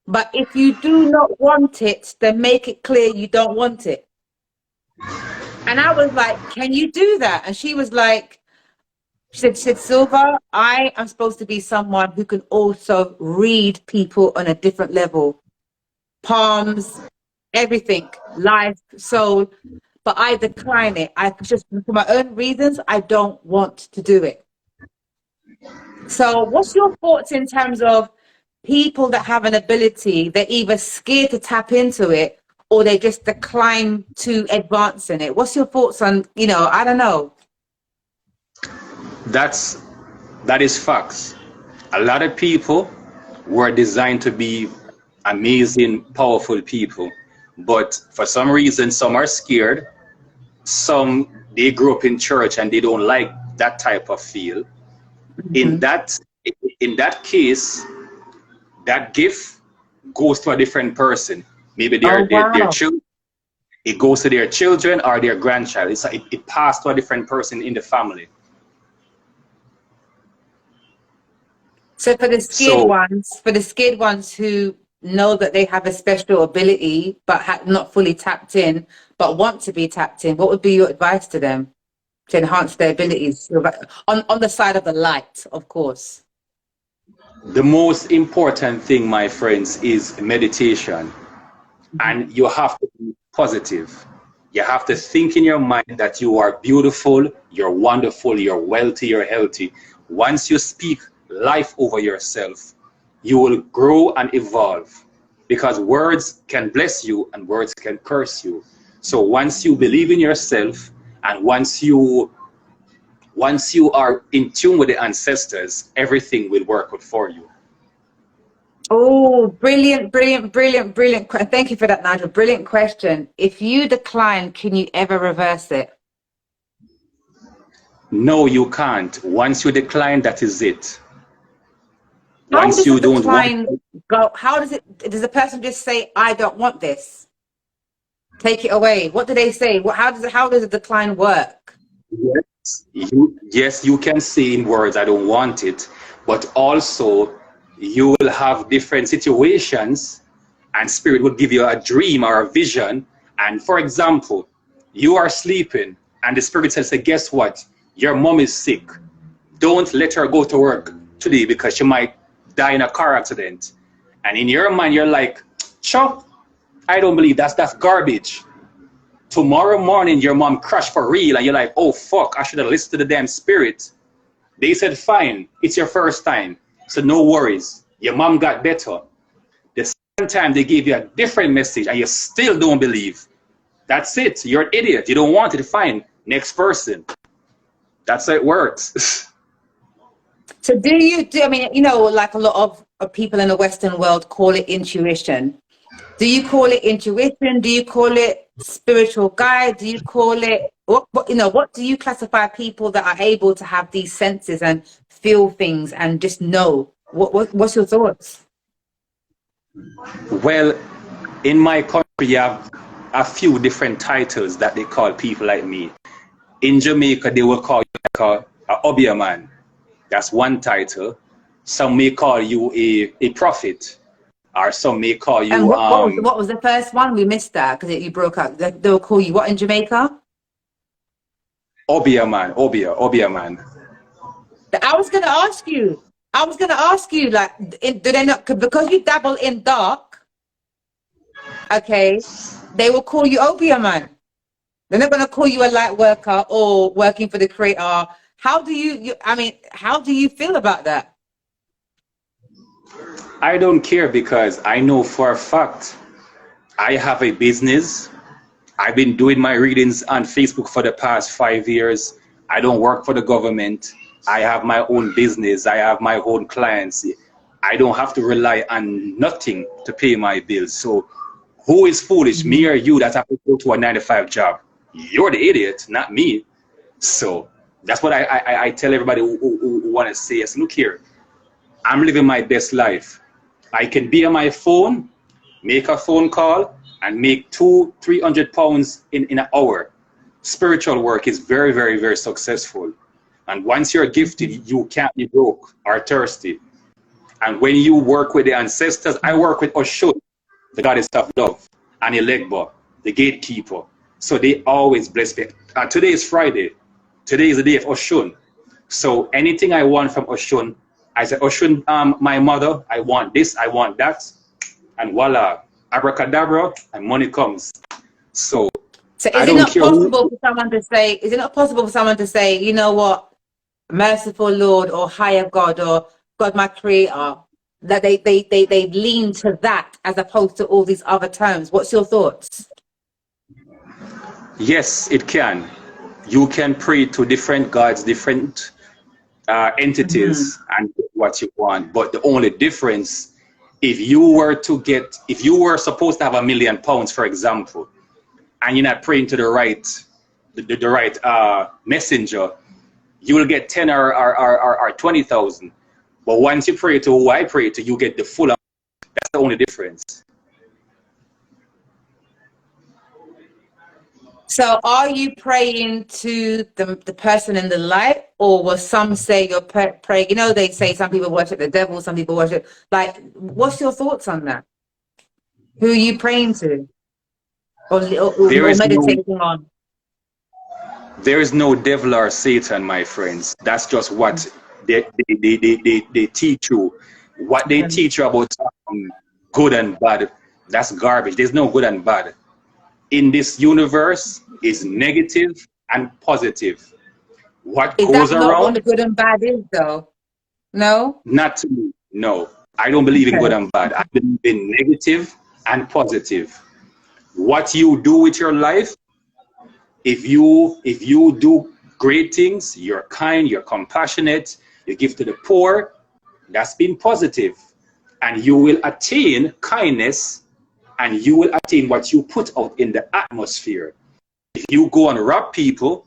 but if you do not want it, then make it clear you don't want it. And I was like, can you do that? And she was like, she said, Silva, I am supposed to be someone who can also read people on a different level. Palms, everything, life, soul. But I decline it. I just, for my own reasons, I don't want to do it. So what's your thoughts in terms of people that have an ability, they're either scared to tap into it or they just decline to advance in it? What's your thoughts on, I don't know. That is facts. A lot of people were designed to be amazing, powerful people, but for some reason, some are scared. Some they grew up in church and they don't like that type of feel. In Mhm. that in that case, that gift goes to a different person. Maybe Oh, their wow. children. It goes to their children or their grandchild. It passed to a different person in the family. So So for the scared ones who know that they have a special ability but not fully tapped in, but want to be tapped in, what would be your advice to them to enhance their abilities on the side of the light, of course? the most important thing, my friends, is meditation. Mhm. And you have to be positive. You have to think in your mind that you are beautiful, you're wonderful, you're wealthy, you're healthy. Once you speak life over yourself, you will grow and evolve because words can bless you and words can curse you. So once you believe in yourself and once you are in tune with the ancestors, everything will work out for you. Oh, brilliant, brilliant, brilliant, brilliant. Thank you for that, Nigel. Brilliant question. If you decline, can you ever reverse it? No, you can't. Once you decline, that is it. How Once does a you don't want, decline go? Does the person just say, I don't want this? Take it away. What do they say? How does a decline work? yes, you can say in words, I don't want it, but also you will have different situations and spirit will give you a dream or a vision. And for example, you are sleeping and the spirit says, guess what? Your mom is sick. Don't let her go to work today because she might die in a car accident. And in your mind, you're like, Chuck, I don't believe that's garbage. Tomorrow morning your mom crashed for real and you're like, oh fuck, I should have listened to the damn spirit. They said, fine, it's your first time, so no worries, your mom got better. The second time they gave you a different message and you still don't believe. That's it, you're an idiot, you don't want it, fine, next person. That's how it works. So I mean, like a lot of people in the Western world call it intuition. Do you call it intuition? Do you call it spiritual guide? Do you call it what do you classify people that are able to have these senses and feel things and just know? What's your thoughts? Well, in my country you have a few different titles that they call people like me. In Jamaica they will call you like a obia man. That's one title. Some may call you a prophet, or some may call And you what was the first one? We missed that because you broke up. They'll call you what in Jamaica? obia man, obia man. I was going to ask you. I was going to ask you, like, do they not, because you dabble in dark, okay, they will call you Obia man. They're not going to call you a light worker or working for the creator. I mean, how do you feel about that? I don't care because I know for a fact I have a business. I've been doing my readings on Facebook for the past 5 years. I don't work for the government. I have my own business. I have my own clients. I don't have to rely on nothing to pay my bills. So who is foolish, me or you that have to go to a 9 to 5 job? You're the idiot, not me. So that's what I tell everybody who want to say, yes, look here, I'm living my best life. I can be on my phone, make a phone call, and make 200-300 pounds in an hour. Spiritual work is very, very, very successful. And once you're gifted, you can't be broke or thirsty. And when you work with the ancestors, I work with Oshun, the goddess of love, and Elegba, the gatekeeper. So they always bless me. Today is Friday. Today is the day of Oshun. So anything I want from Oshun, I say, Oshun, my mother, I want this, I want that. And voila, abracadabra, and money comes. So So I is it don't not care who. possible for someone to say, you know what, merciful Lord or higher God or God, my creator, that they lean to that as opposed to all these other terms. What's your thoughts? Yes, it can. You can pray to different gods, different entities, and get what you want. But the only difference, if you were supposed to have £1,000,000, for example, and you're not praying to the right messenger, you will get 10 or 20,000. But once you pray to who I pray to, you get the full amount. That's the only difference. So are you praying to the person in the light, or will some say you're praying, you know, they say some people worship the devil, some people worship, like, what's your thoughts on that? Who are you praying to? There Or is no meditating on? there is no devil or Satan, my friends. That's just what they teach you. What they teach you about good and bad, that's garbage. There's no good and bad. In this universe is negative and positive. What Is goes that not what around, the good and bad is, though? No? not to me. No, I don't believe in good Okay. and bad. I believe in negative and positive. What you do with your life, if you do great things, you're kind, you're compassionate, you give to the poor, that's been positive. And you will attain kindness, and you will attain what you put out in the atmosphere. If you go and rob people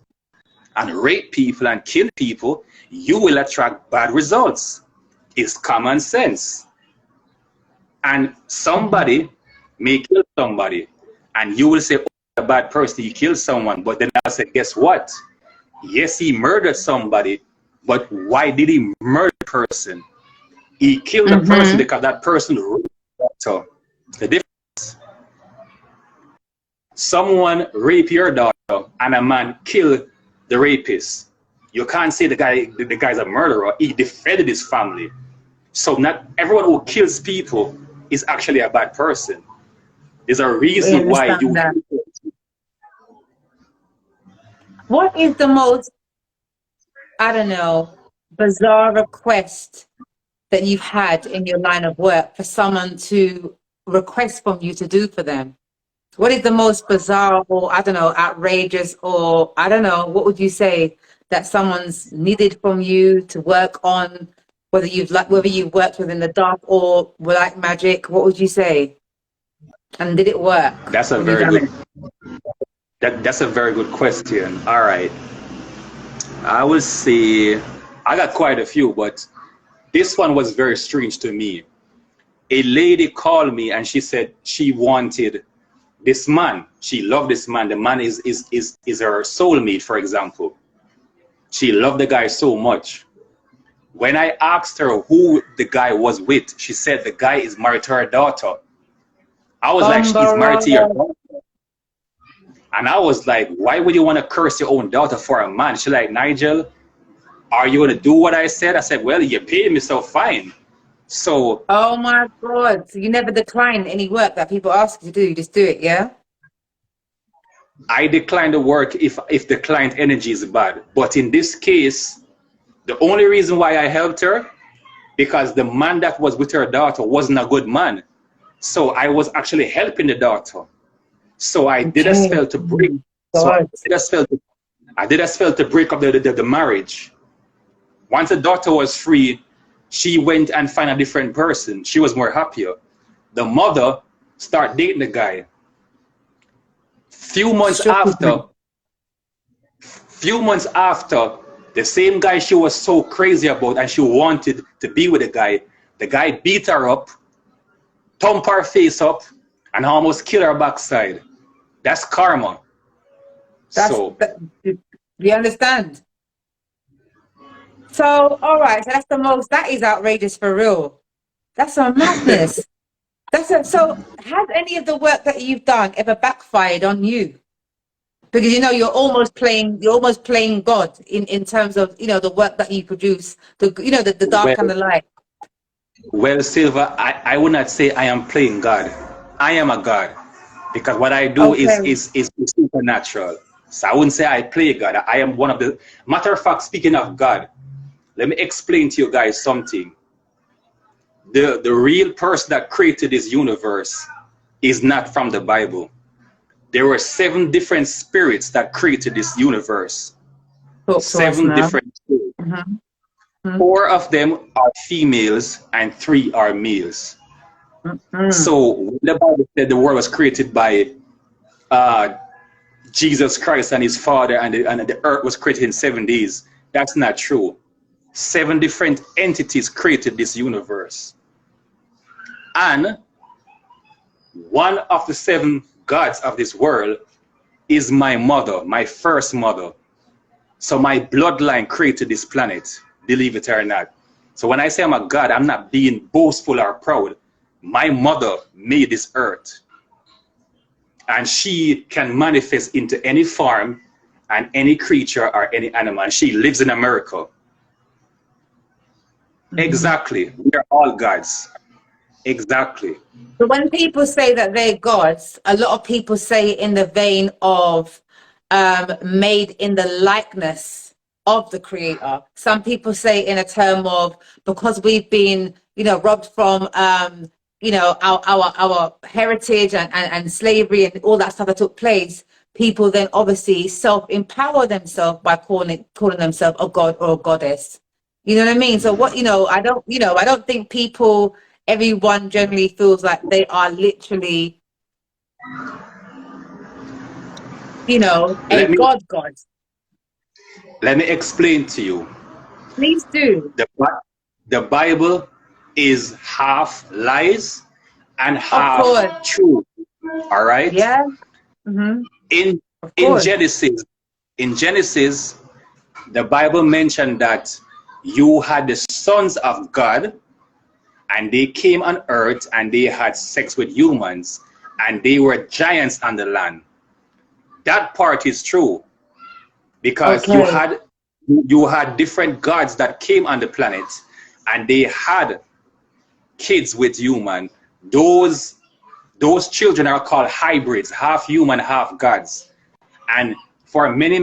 and rape people and kill people, you will attract bad results. It's common sense. And somebody may kill somebody, and you will say, oh, a bad person, he killed someone. But then I say, guess what? Yes, he murdered somebody, but why did he murder the person? He killed the person because that person raped the daughter. The difference. Someone raped your daughter and a man killed the rapist. You can't say the guy's a murderer. He defended his family. So not everyone who kills people is actually a bad person. There's a We reason why understand you. that. What is the most, I don't know, bizarre request that you've had in your line of work for someone to request from you to do for them? What is the most bizarre, or I don't know, outrageous, or I don't know, what would you say that someone's needed from you to work on, whether you've worked within the dark or like magic? What would you say? And did it work That's a when you very done good. it? That's a very good question. All right, I would say I got quite a few, but this one was very strange to me. A lady called me and she said she wanted this man. She loved this man. The man is her soulmate, for example. She loved the guy so much. When I asked her who the guy was with, she said the guy is married to her daughter. I was like, he's married to your daughter. And I was like, why would you want to curse your own daughter for a man? She's like, Nigel, are you going to do what I said? I said, well, you paid me, so fine. So Oh my God. So you never decline any work that people ask you to do, you just do it, yeah? I decline the work if the client energy is bad. But in this case, the only reason why I helped her, because the man that was with her daughter wasn't a good man. So I was actually helping the daughter. So I did a Okay. spell to break. So God. I did a spell to break up the marriage. Once the daughter was free, she went and found a different person. She was more happier. The mother started dating the guy. Few months Shook me. after, the same guy she was so crazy about and she wanted to be with the guy beat her up, thump her face up, and almost kill her backside. That's karma. So Do you understand? So, all right, so that is outrageous for real. That's a madness. So has any of the work that you've done ever backfired on you? Because you're almost playing God in terms of the work that you produce, the dark and well, the light. Silver, I would not say I am playing God. I am a God because what I do Okay. is supernatural. So I wouldn't say I play God. I am one of the matter of fact. Speaking of God, let me explain to you guys something. the real person that created this universe is not from the Bible. There were 7 different spirits that created this universe. Talk to us 7 now. different spirits. Mhm. Mhm. 4 of them are females and 3 are males. Mhm. So when the Bible said the world was created by uh, Jesus Christ and his Father, and the earth was created in 7 days, that's not true. 7 different entities created this universe. And one of the 7 gods of this world is my mother, my first mother. So my bloodline created this planet, believe it or not. So when I say I'm a god, I'm not being boastful or proud. My mother made this earth. And she can manifest into any form and any creature or any animal. And she lives in America. Exactly. We are all gods. Exactly. So when people say that they're gods, a lot of people say it in the vein of made in the likeness of the creator. Some people say in a term of because we've been, robbed from, our heritage and slavery and all that stuff that took place. People then obviously self-empower themselves by calling themselves a god or a goddess. You know what I mean? So what, I don't think everyone generally feels like they are literally, a Let me god. let me explain to you. Please do. The, the Bible is half lies and Of half course. truth. All right? Yeah. Mm-hmm. In Of in course. Genesis, in Genesis, the Bible mentioned that you had the sons of God and they came on earth and they had sex with humans and they were giants on the land. That part is true because Okay. you had different gods that came on the planet and they had kids with human. Those children are called hybrids, half human, half gods. And for many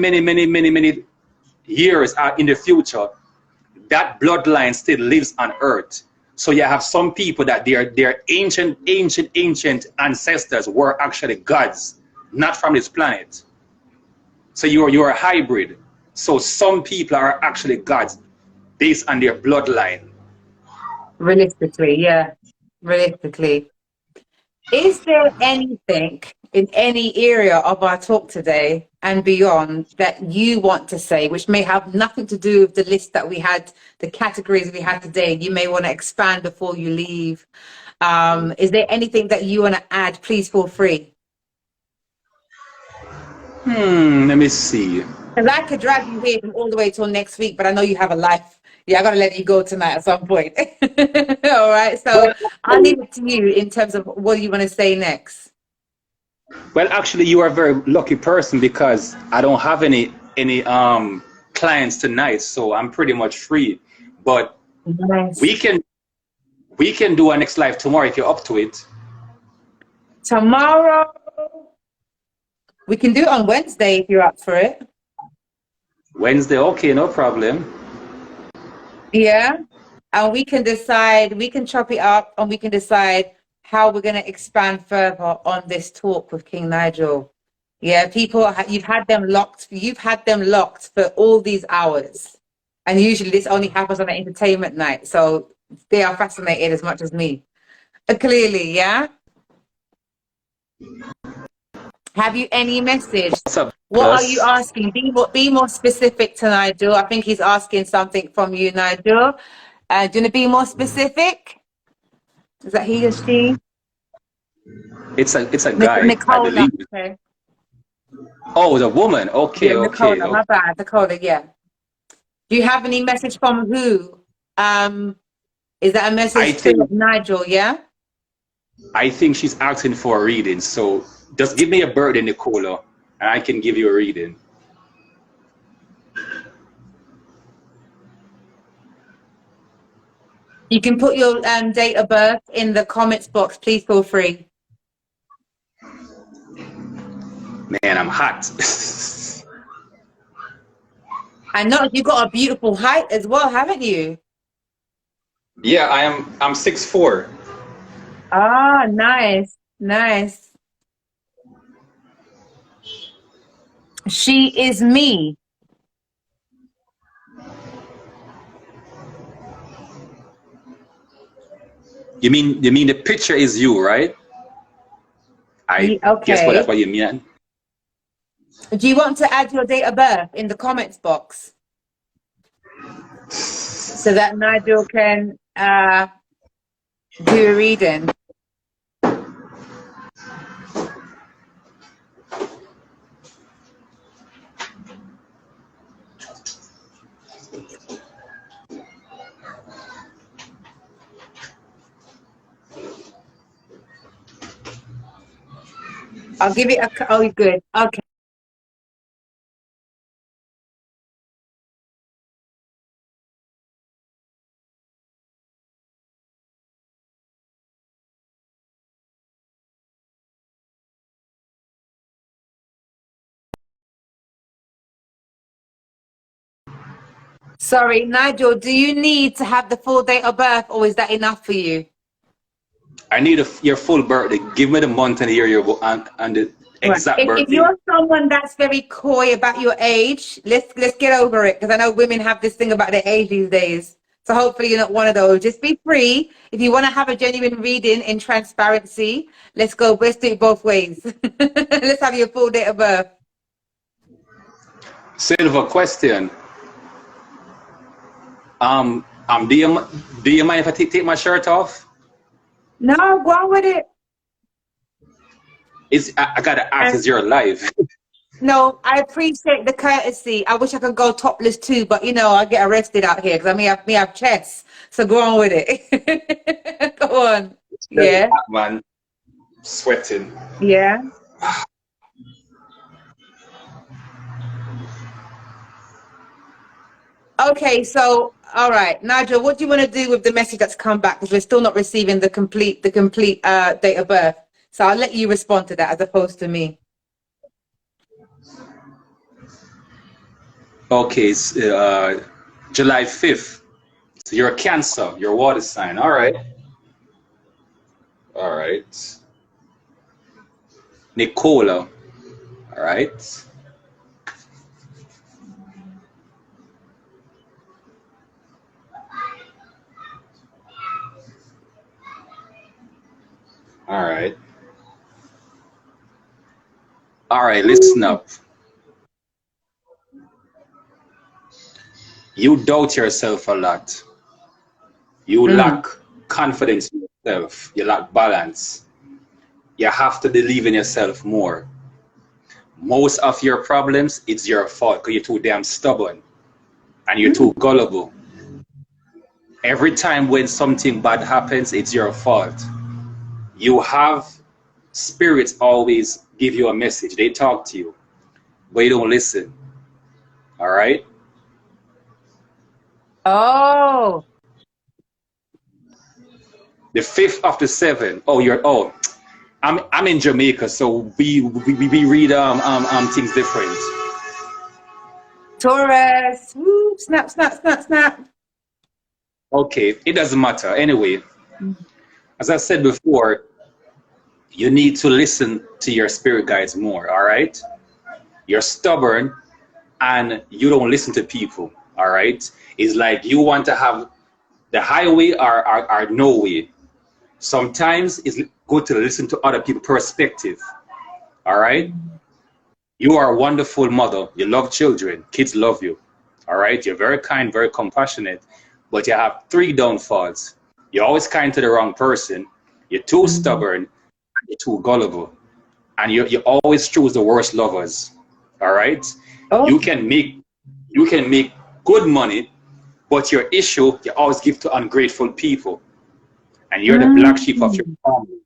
years in the future, that bloodline still lives on earth. So you have some people that their ancient ancestors were actually gods, not from this planet. So you're a hybrid. So some people are actually gods based on their bloodline. Realistically, yeah. Realistically. Is there anything in any area of our talk today and beyond that you want to say, which may have nothing to do with the list that we had, the categories we had today? You may want to expand before you leave. Is there anything that you want to add? Please feel free. Let me see. Because I could drag you here from all the way till next week, but I know you have a life. Yeah, I got to let you go tonight at some point. All right. So Well, I'll leave it to you in terms of what you want to say next. well, actually, you are a very lucky person because I don't have any clients tonight, so I'm pretty much free. But we Nice. can we can do our next live tomorrow if you're up to it. Tomorrow, we can do it on Wednesday if you're up for it. Wednesday, okay, no problem. Yeah. And we can decide, we can chop it up and we can decide how we're going to expand further on this talk with King Nigel. Yeah, you've had them locked for all these hours. And usually this only happens on an entertainment night. So they are fascinated as much as me. Clearly, yeah? Have you any message? What's up, What are you Gus? asking? Be more specific to Nigel. I think he's asking something from you, Nigel. Do you want to be more specific? Is that he or she? It's a guy, I Nicola. believe. Okay. Oh, the woman. Okay, Yeah, okay, Nicola. okay. My bad, Nicola. Yeah. Do you have any message from who? Is that a I message to think Nigel? Yeah. I think she's asking for a reading. So just give me a birthday, Nicola, and I can give you a reading. You can put your date of birth in the comments box. Please feel free. Man, I'm hot. I know you've got a beautiful height as well, haven't you? Yeah, I'm 6'4". Ah, nice, nice. She is me. You mean the picture is you, right? I guess what that's Okay. what you mean. Do you want to add your date of birth in the comments box so that Nigel can do a reading? I'll give it a. Oh, good. Okay. Sorry, Nigel. Do you need to have the full date of birth, or is that enough for you? I need your full birthday. Give me the month and the year and the Right. exact If birthday. you're someone that's very coy about your age, let's get over it because I know women have this thing about their age these days. So hopefully you're not one of those. Just be free. If you want to have a genuine reading in transparency, let's go. Let's do it both ways. Let's have your full date of birth. Silver question. Do you mind if I take my shirt off? No, go on with it. I gotta ask, And is your live? no, I appreciate the courtesy. I wish I could go topless too, but you know, I get arrested out here because I may have chest. So go on with it. Go on. Yeah. Man, sweating. Yeah. Okay, so all right, Nigel, what do you want to do with the message that's come back? Because we're still not receiving the complete date of birth. So I'll let you respond to that as opposed to me. Okay, it's, July 5th. So you're a Cancer, you're a water sign. All right. All right. Nicola. All right. All right. All right, listen up. You doubt yourself a lot. You Mm. lack confidence in yourself. You lack balance. You have to believe in yourself more. Most of your problems, it's your fault because you're too damn stubborn and you're too Mm. gullible. Every time when something bad happens, it's your fault. You have spirits always give you a message. They talk to you, but you don't listen. All right? Oh, The fifth of the seventh. Oh, you're oh. I'm in Jamaica, so we read things different. Taurus. Woo, snap, snap, snap, snap. Okay, it doesn't matter. Anyway, Mm. as I said before, you need to listen to your spirit guides more, all right? You're stubborn and you don't listen to people, all right? It's like you want to have the highway or no way. Sometimes it's good to listen to other people's perspective, all right? You are a wonderful mother. You love children. Kids love you, all right? You're very kind, very compassionate, but you have three downfalls. You're always kind to the wrong person. You're too Mm. stubborn. You're too gullible. And you always choose the worst lovers. All right. You Okay. can make you can make good money, but your issue you always give to ungrateful people. And you're the black sheep of your Mm. family.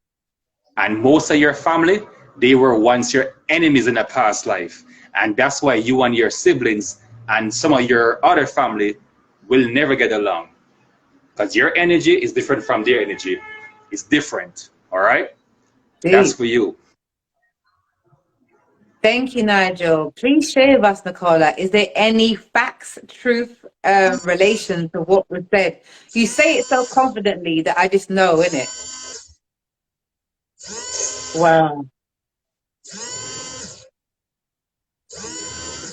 And most of your family, they were once your enemies in a past life. And that's why you and your siblings and some of your other family will never get along. Because your energy is different from their energy. It's different. All right? That's Deep. for you. Thank you, Nigel. Please share with us, Nicola. Is there any facts, truth, relation to what was said? You say it so confidently that I just know, innit? Wow.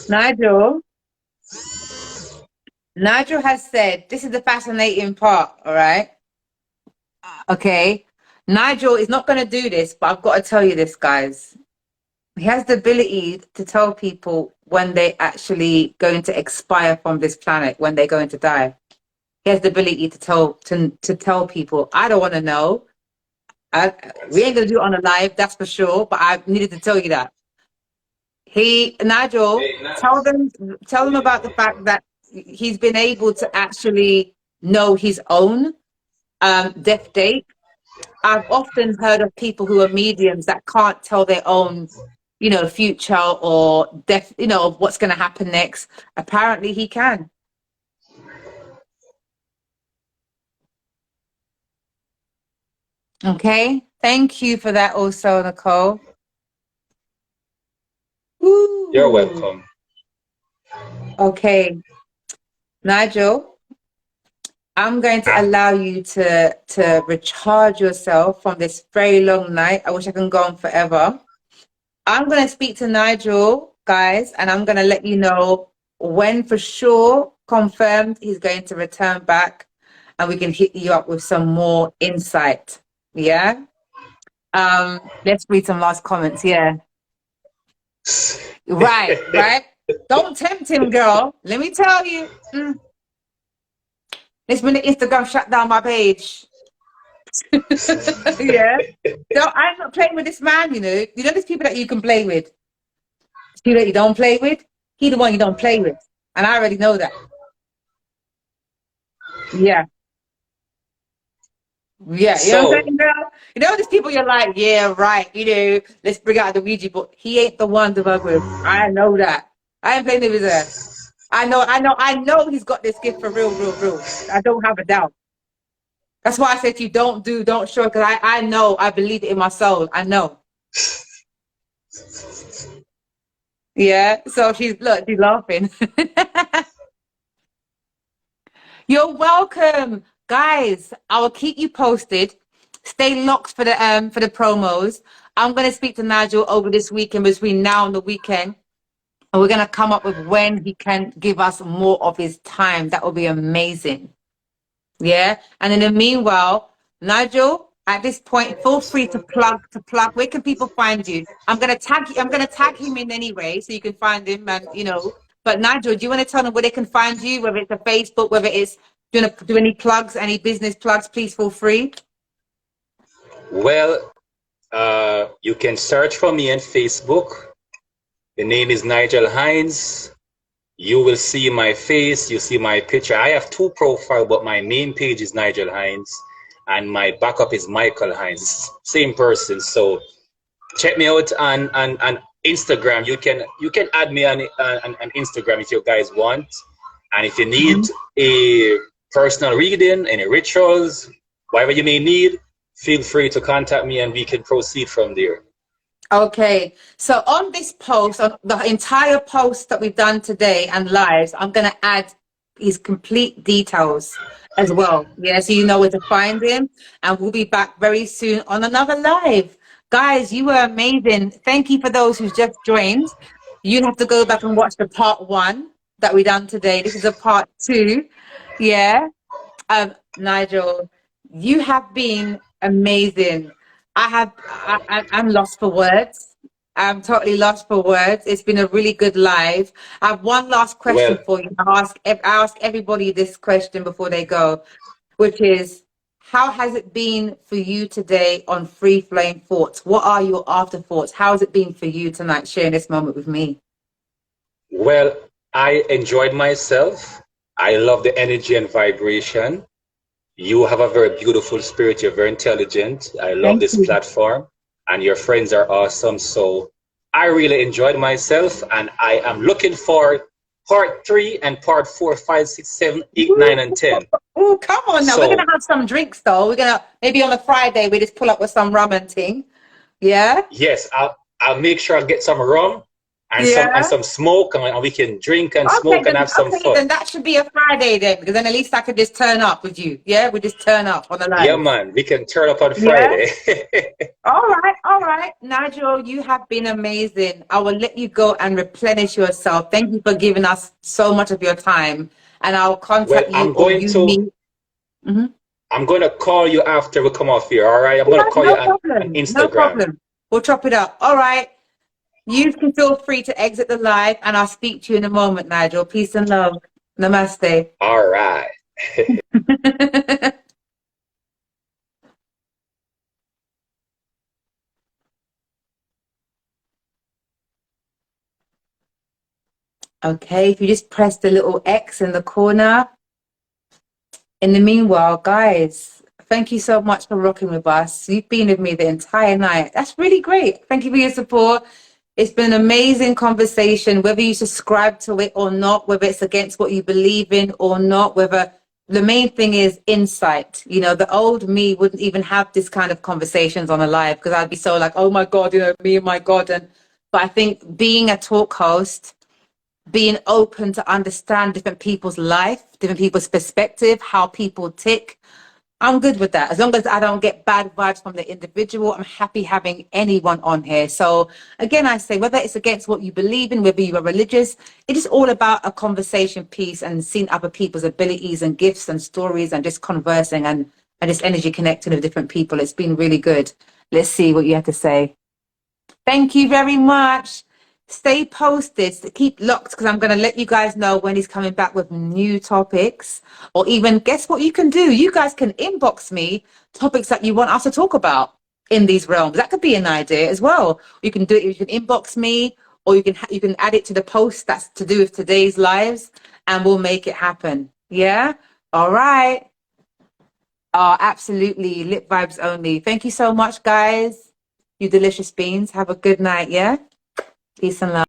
Nigel, Nigel has said, this is the fascinating part, all right? Okay. Nigel is not going to do this, but I've got to tell you this, guys. He has the ability to tell people when they actually going to expire from this planet, when they're going to die. He has the ability to tell people. I don't want to know. We ain't gonna do it on a live, that's for sure. But I needed to tell you that. Nigel, tell them about the fact that he's been able to actually know his own death date. I've often heard of people who are mediums that can't tell their own, future or death, of what's going to happen next. Apparently, he can. Okay, thank you for that, also, Nicole. You're Ooh. welcome. Okay, Nigel, I'm going to allow you to recharge yourself from this very long night. I wish I can go on forever. I'm going to speak to Nigel, guys, and I'm going to let you know when for sure confirmed he's going to return back, and we can hit you up with some more insight. Yeah. Let's read some last comments. Yeah. Right, right. Don't tempt him, girl. Let me tell you. This minute Instagram shut down my page. Yeah. No, I'm not playing with this man, you know. You know there's people that you can play with. People that you don't play with. He the one you don't play with. And I already know that. Yeah. Yeah. You know what I'm So, saying, girl? You know there's people you're like, yeah, right, let's bring out the Ouija board. He ain't the one to work with. I know that. I ain't playing with his ass. I know he's got this gift for real, real, real. I don't have a doubt. That's why I said to you, don't show, because I know, I believe it in my soul. I know. Yeah. So she's laughing. You're welcome, guys. I will keep you posted. Stay locked for the promos. I'm gonna speak to Nigel over this weekend, between now and the weekend, and we're gonna come up with when he can give us more of his time. That will be amazing. Yeah. And in the meanwhile, Nigel, at this point, feel free to plug. Where can people find you? I'm gonna tag him in anyway, so you can find him, and But Nigel, do you want to tell them where they can find you? Whether it's a Facebook, whether it's do you want to do any plugs, any business plugs? Please feel free. well, you can search for me on Facebook. The name is Nigel Hines. You will see my face, you see my picture. I have two profiles, but my main page is Nigel Hines, and my backup is Michael Hines. Same person. So check me out on Instagram. You can add me on Instagram if you guys want. And if you need a personal reading, any rituals, whatever you may need, feel free to contact me and we can proceed from there. Okay, so on this post, on the entire post that we've done today and lives, I'm going to add his complete details as well. Yeah, so you know where to find him. And we'll be back very soon on another live. Guys, you were amazing. Thank you for those who've just joined. You have to go back and watch the part 1 that we done today. This is a part 2. Yeah. Nigel, you have been amazing. I'm lost for words. I'm totally lost for words. It's been a really good live. I have one last question Well, for you. I ask everybody this question before they go, which is, how has it been for you today on Free Flame Thoughts? What are your afterthoughts? How has it been for you tonight, sharing this moment with me? well, I enjoyed myself. I love the energy and vibration. You have a very beautiful spirit. You're very intelligent. I love Thank this you. platform, and your friends are awesome. So I really enjoyed myself, and I am looking for part 3 and part 4, 5, 6, 7, 8, 9, and 10. Oh, come on now. We're So gonna have some drinks though. We're gonna maybe on a Friday we just pull up with some rum and ting. Yeah? yes, I'll make sure I get some rum. and Yeah. some smoke, and we can drink and Okay, smoke and then have some fun. that should be a Friday then, because then at least I could just turn up with you. Yeah, we just turn up on the Yeah, live. man, we can turn up on Yeah. Friday. All right. Nigel, you have been amazing. I will let you go and replenish yourself. Thank you for giving us so much of your time. And I'll Well, contact you or you me. Mhm. I'm going to call you after we come off here. All right, I'm going Yeah, to call you no on problem. No Instagram. problem. We'll chop it up. All right. You can feel free to exit the live and I'll speak to you in a moment, Nigel. Peace and love. Namaste. All right. Okay, if you just press the little X in the corner. In the meanwhile, guys, thank you so much for rocking with us. You've been with me the entire night. That's really great. Thank you for your support. It's been an amazing conversation, whether you subscribe to it or not, whether it's against what you believe in or not, whether the main thing is insight. You know, the old me wouldn't even have this kind of conversations on a live because I'd be so like, oh my God, you know, me and my God. But I think being a talk host, being open to understand different people's life, different people's perspective, how people tick. I'm good with that. As long as I don't get bad vibes from the individual, I'm happy having anyone on here. So again, I say whether it's against what you believe in, whether you are religious, it is all about a conversation piece and seeing other people's abilities and gifts and stories and just conversing and just energy connecting with different people. It's been really good. Let's see what you have to say. Thank you very much. Stay posted, keep locked because I'm going to let you guys know when he's coming back with new topics. Or even, guess what you can do? You guys can inbox me topics that you want us to talk about in these realms. That could be an idea as well. You can do it, you can inbox me, or you can add it to the post that's to do with today's lives, and we'll make it happen. Yeah? All right. Oh, absolutely. Lip vibes only. Thank you so much, guys. You delicious beans. Have a good night, yeah? Peace and love.